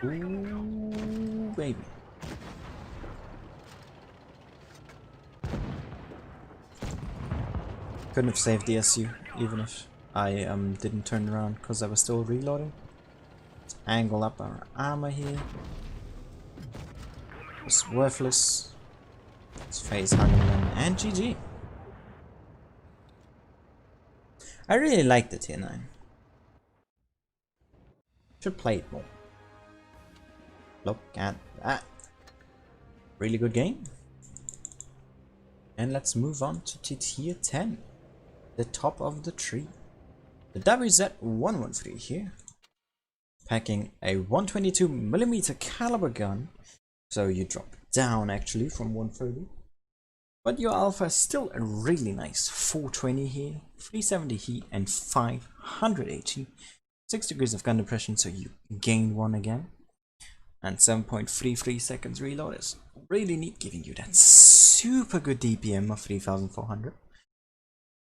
Ooh, baby. Couldn't have saved the SU, even if I didn't turn around, because I was still reloading. Let's angle up our armor here. It's worthless. Let's face Hungerman and GG. I really liked the tier 9. Should play it more. Look at that. Really good game. And let's move on to tier 10. The top of the tree. The WZ-113 here. Packing a 122mm caliber gun. So you drop down actually from 130. But your alpha is still a really nice 420 here, 370 heat and 500 HE. 6 degrees of gun depression, so you gain 1 again. And 7.33 seconds reload is really neat, giving you that super good DPM of 3400.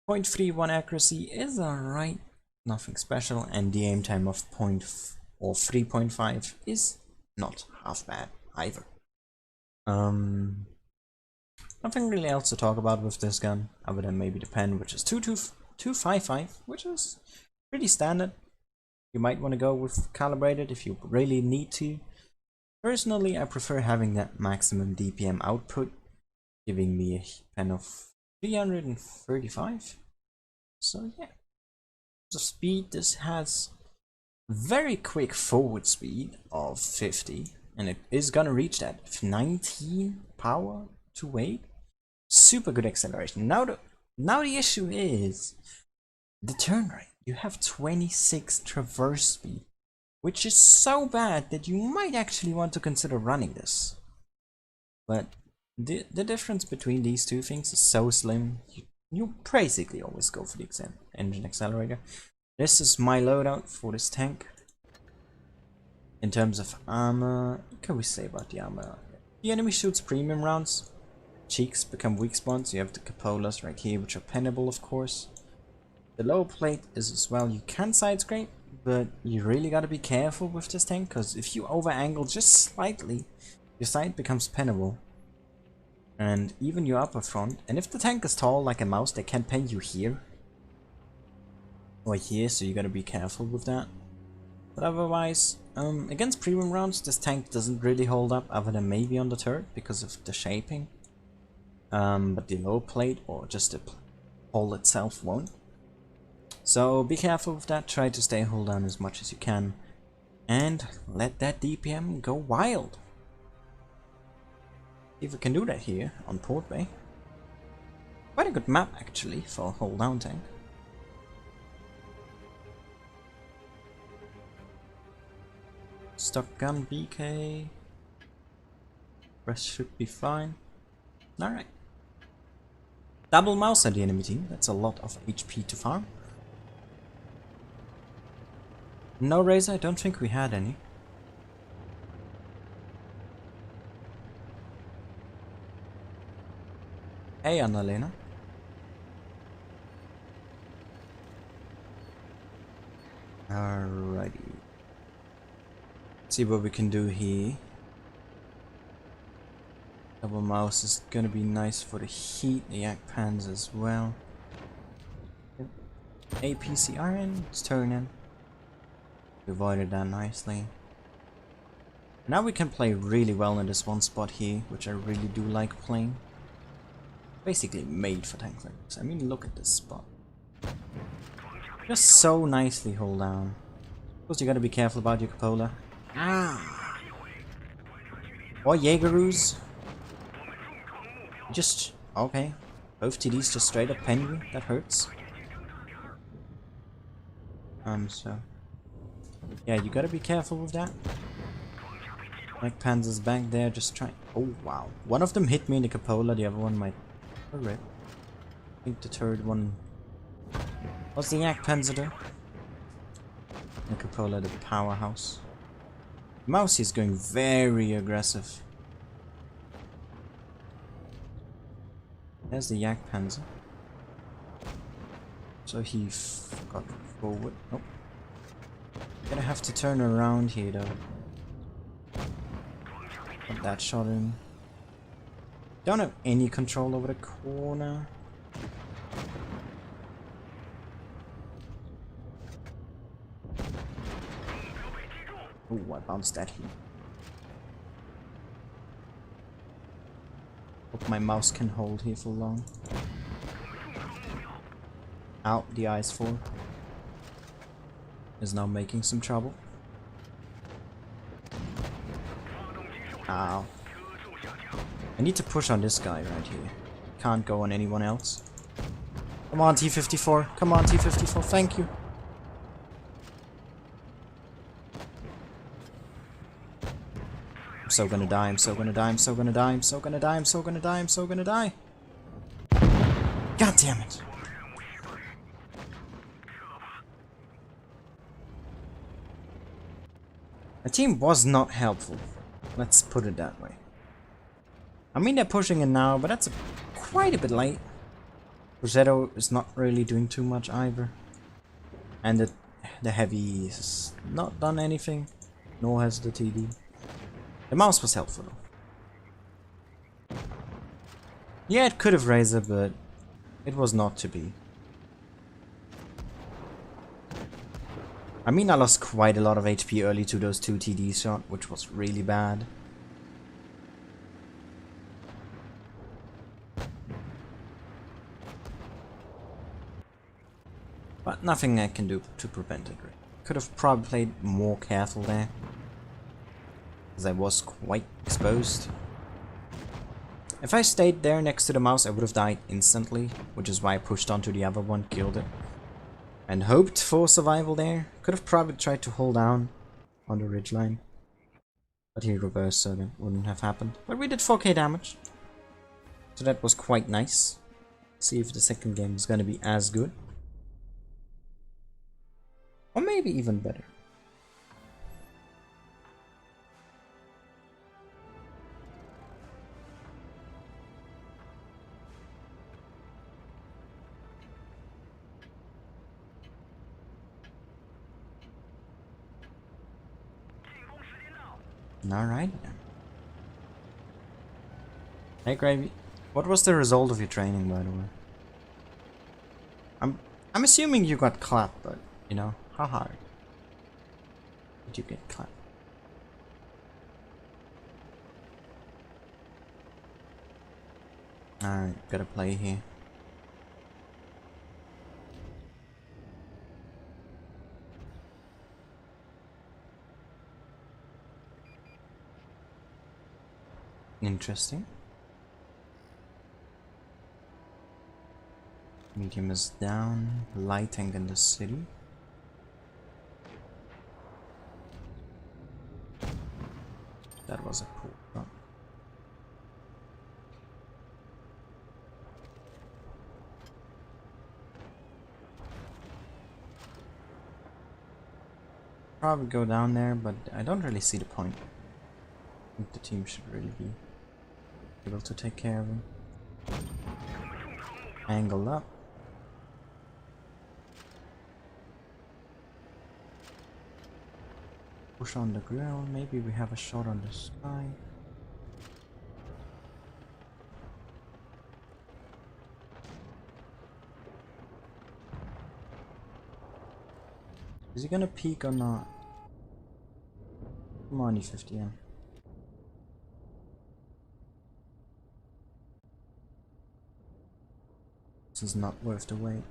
0.31 accuracy is alright, nothing special, and the aim time of 3.5 is not half bad either. Nothing really else to talk about with this gun, other than maybe the pen, which is 255, which is pretty standard. You might want to go with calibrated if you really need to. Personally, I prefer having that maximum DPM output, giving me a pen of 335. So yeah. The speed, this has very quick forward speed of 50, and it is gonna reach that 19 power to weight. Super good acceleration. Now the issue is the turn rate. You have 26 traverse speed, which is so bad that you might actually want to consider running this. But the difference between these two things is so slim, you basically always go for the engine accelerator. This is my loadout for this tank. In terms of armor, what can we say about the armor? The enemy shoots premium rounds. Cheeks become weak spots. You have the cupolas right here, which are pinnable, of course. The lower plate is as well. You can side scrape, but you really gotta be careful with this tank, because if you over angle just slightly, your side becomes pinnable. And even your upper front. And if the tank is tall like a mouse, they can pin you here or here, so you gotta be careful with that. But otherwise, against premium rounds, this tank doesn't really hold up, other than maybe on the turret because of the shaping. But the lower plate or just the hull itself won't. So be careful with that, try to stay hull down as much as you can, and let that DPM go wild. See if we can do that here on Port Bay. Quite a good map actually for a hull down tank. Stock gun BK. Rest should be fine. Alright. Double mouse at the enemy team, that's a lot of HP to farm. No Razor, I don't think we had any. Hey Annalena. Alrighty. See what we can do here. Double mouse is gonna be nice for the heat, the Yak Pans as well. APCRN, it's turning. We avoided that nicely. Now we can play really well in this one spot here, which I really do like playing. Basically made for tank players. I mean, look at this spot. Just so nicely hold down. Of course, you gotta be careful about your cupola. Ah! Or Jaegeroos. Just, okay. Both TDs just straight up pen you. That hurts. So. Yeah, you gotta be careful with that. Like Panzer's back there, just trying. Oh, wow. One of them hit me in the cupola, the other one might. Rip. I think the third one. What's the Yak Panzer do? The cupola, the powerhouse. Mousy is going very aggressive. There's the Yak Panzer. So he got forward. Nope. Gonna have to turn around here though. Got that shot in. Don't have any control over the corner. Oh, I bounced that here. Hope my mouse can hold here for long. Ow, the ice fall is now making some trouble. Ow. I need to push on this guy right here. Can't go on anyone else. Come on, T-54. Come on, T-54. Thank you. I'm so gonna die. I'm so gonna die. I'm so gonna die. I'm so gonna die. I'm so gonna die. I'm so gonna die. God damn it. The team was not helpful. Let's put it that way. I mean, they're pushing it now, but that's quite a bit late. Rossetto is not really doing too much either. And the heavy has not done anything, nor has the TD. The mouse was helpful though. Yeah, it could have Razor, but it was not to be. I mean, I lost quite a lot of HP early to those 2 TD shot, which was really bad. But nothing I can do to prevent it. Could have probably played more careful there, as I was quite exposed. If I stayed there next to the mouse, I would have died instantly, which is why I pushed onto the other one, killed it, and hoped for survival there. Could have probably tried to hold down on the ridgeline, but he reversed, so that wouldn't have happened. But we did 4k damage, so that was quite nice. See if the second game is gonna be as good. Or maybe even better. Alright. Hey Gravy, what was the result of your training, by the way? I'm assuming you got clapped, but you know, how hard did you get clapped? Alright, gotta play here. Interesting. Medium is down. Lighting in the city. That was a cool shot. Probably go down there, but I don't really see the point. I think the team should really be able to take care of him. Angle up. Push on the ground. Maybe we have a shot on the sky. Is he gonna peek or not? Come on, E50M. This is not worth the wait.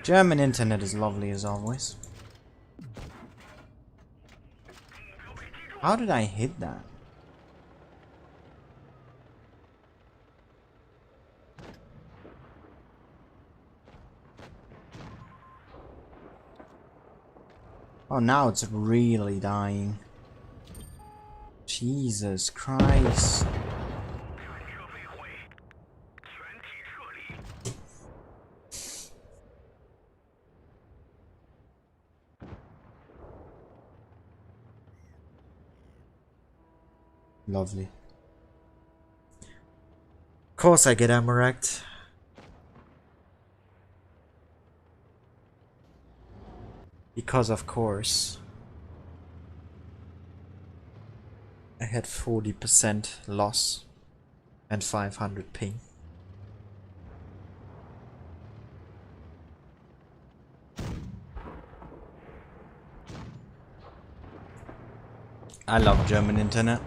German internet is lovely as always. How did I hit that? Oh, now it's really dying. Jesus Christ. Lovely. Of course I get ammo-wrecked. Because of course. I had 40% loss and 500 ping. I love German internet.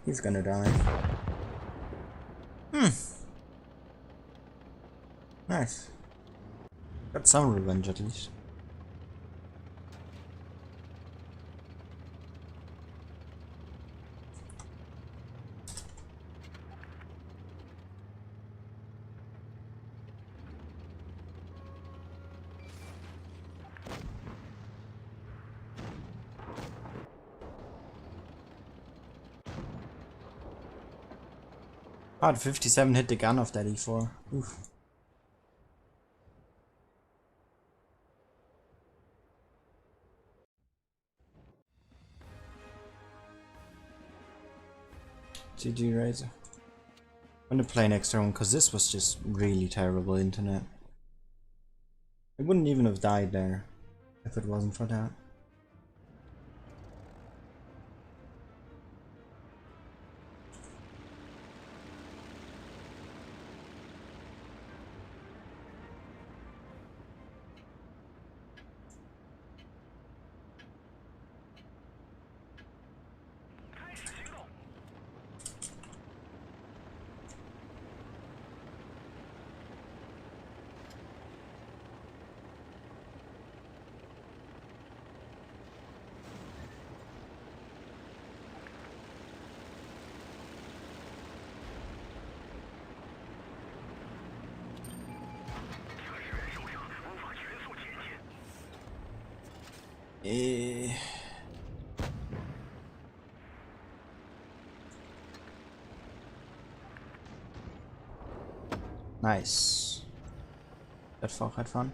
He's gonna die. Nice. Got some revenge at least. Hard 57 hit the gun off that E4. Oof. GG Razor. I'm gonna play next round because this was just really terrible internet. I wouldn't even have died there if it wasn't for that. Nice. That fog had fun.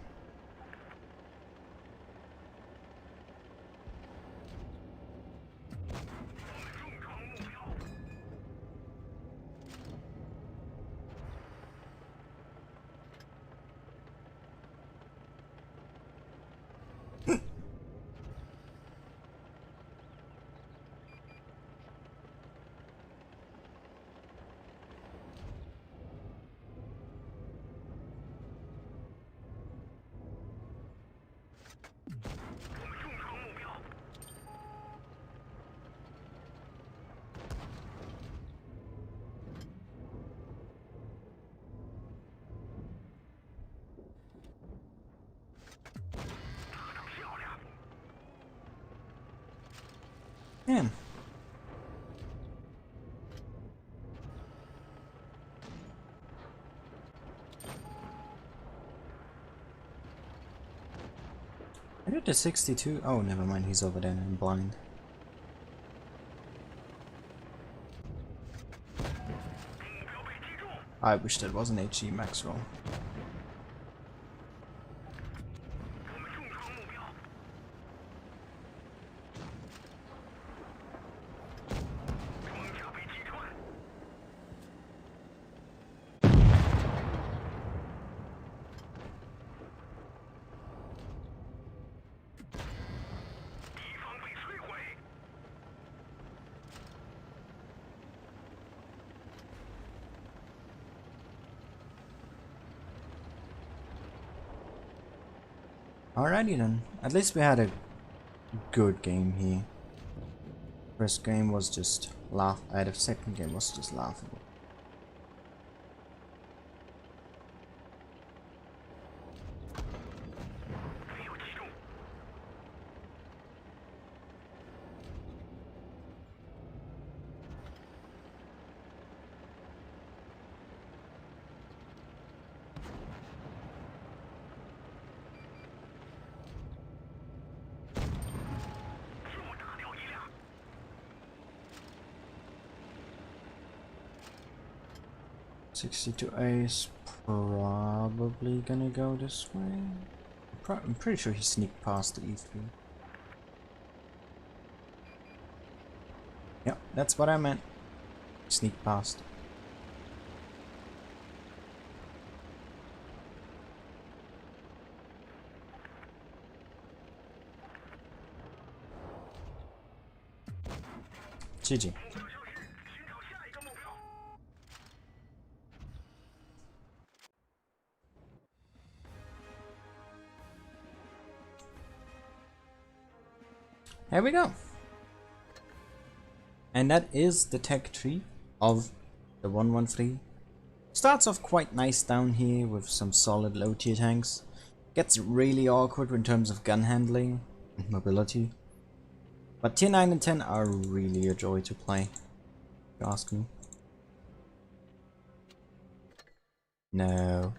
Damn. I did the 62. Oh, never mind. He's over there. I'm blind. I wish that was an HE max roll. Alrighty then. At least we had a good game here. First game was just the second game was just laughable. $62A is probably gonna go this way. I'm pretty sure he sneaked past the E3. Yep, that's what I meant. Sneak past. GG. There we go. And that is the tech tree of the 113. Starts off quite nice down here with some solid low tier tanks. Gets really awkward in terms of gun handling and mobility. But tier 9 and 10 are really a joy to play, if you ask me. No.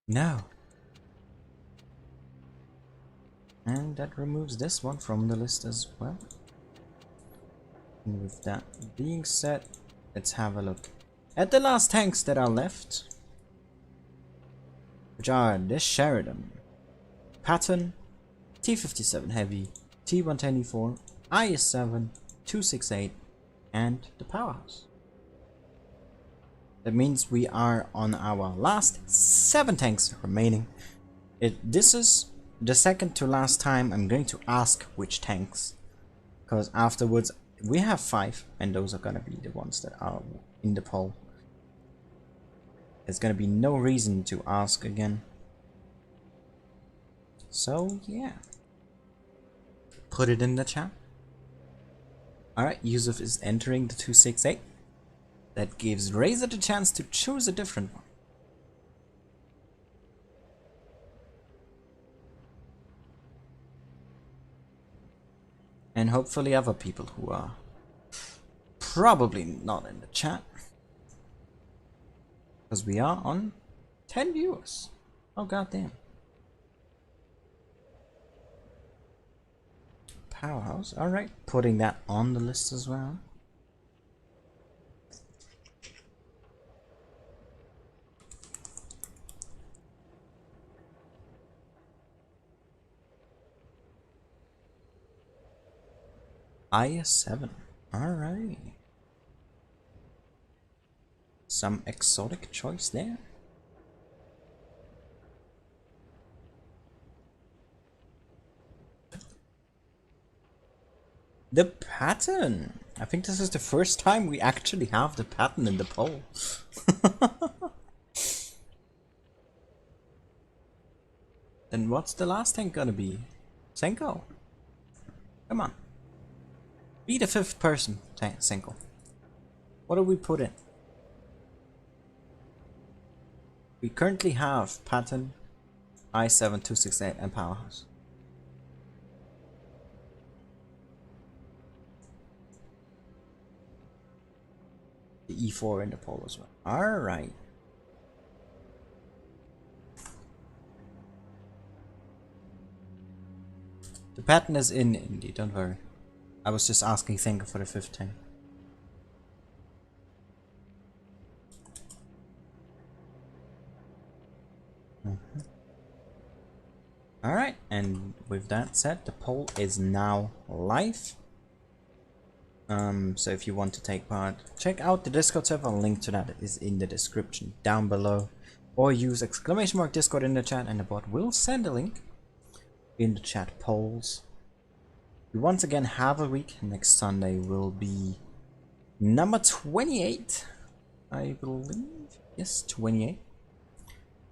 No. And that removes this one from the list as well. And with that being said, let's have a look at the last tanks that are left, which are this Sheridan, Patton, T57 Heavy, T124, IS-7, 268, and the Powerhouse. That means we are on our last 7 tanks remaining. This is the second to last time I'm going to ask which tanks, because afterwards we have 5 and those are gonna be the ones that are in the poll. There's gonna be no reason to ask again. So yeah, put it in the chat. Alright, Yusuf is entering the 268. That gives Razor the chance to choose a different one. And hopefully other people who are probably not in the chat. Because we are on 10 viewers. Oh goddamn. Powerhouse, alright. Putting that on the list as well. I7. Alright. Some exotic choice there. The pattern! I think this is the first time we actually have the pattern in the poll. Then what's the last tank gonna be? Senko? Come on. Be the 5th person, Senko. What do we put in? We currently have pattern, I7, 268 and powerhouse. The E4 in the poll as well. Alright. The pattern is in indeed, don't worry. I was just asking Senko for the 5th tank. Alright, and with that said, the poll is now live. So if you want to take part, check out the Discord server. A link to that is in the description down below. Or use !Discord in the chat and the bot will send a link in the chat polls. We once again have a week. Next Sunday will be number 28, I believe. Yes, 28.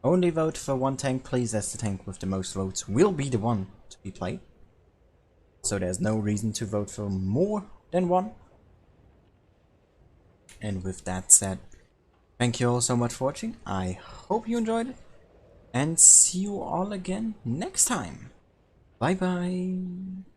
Only vote for one tank, please. That's the tank with the most votes will be the one to be played. So there's no reason to vote for more than one. And with that said, thank you all so much for watching. I hope you enjoyed it. And see you all again next time. Bye bye.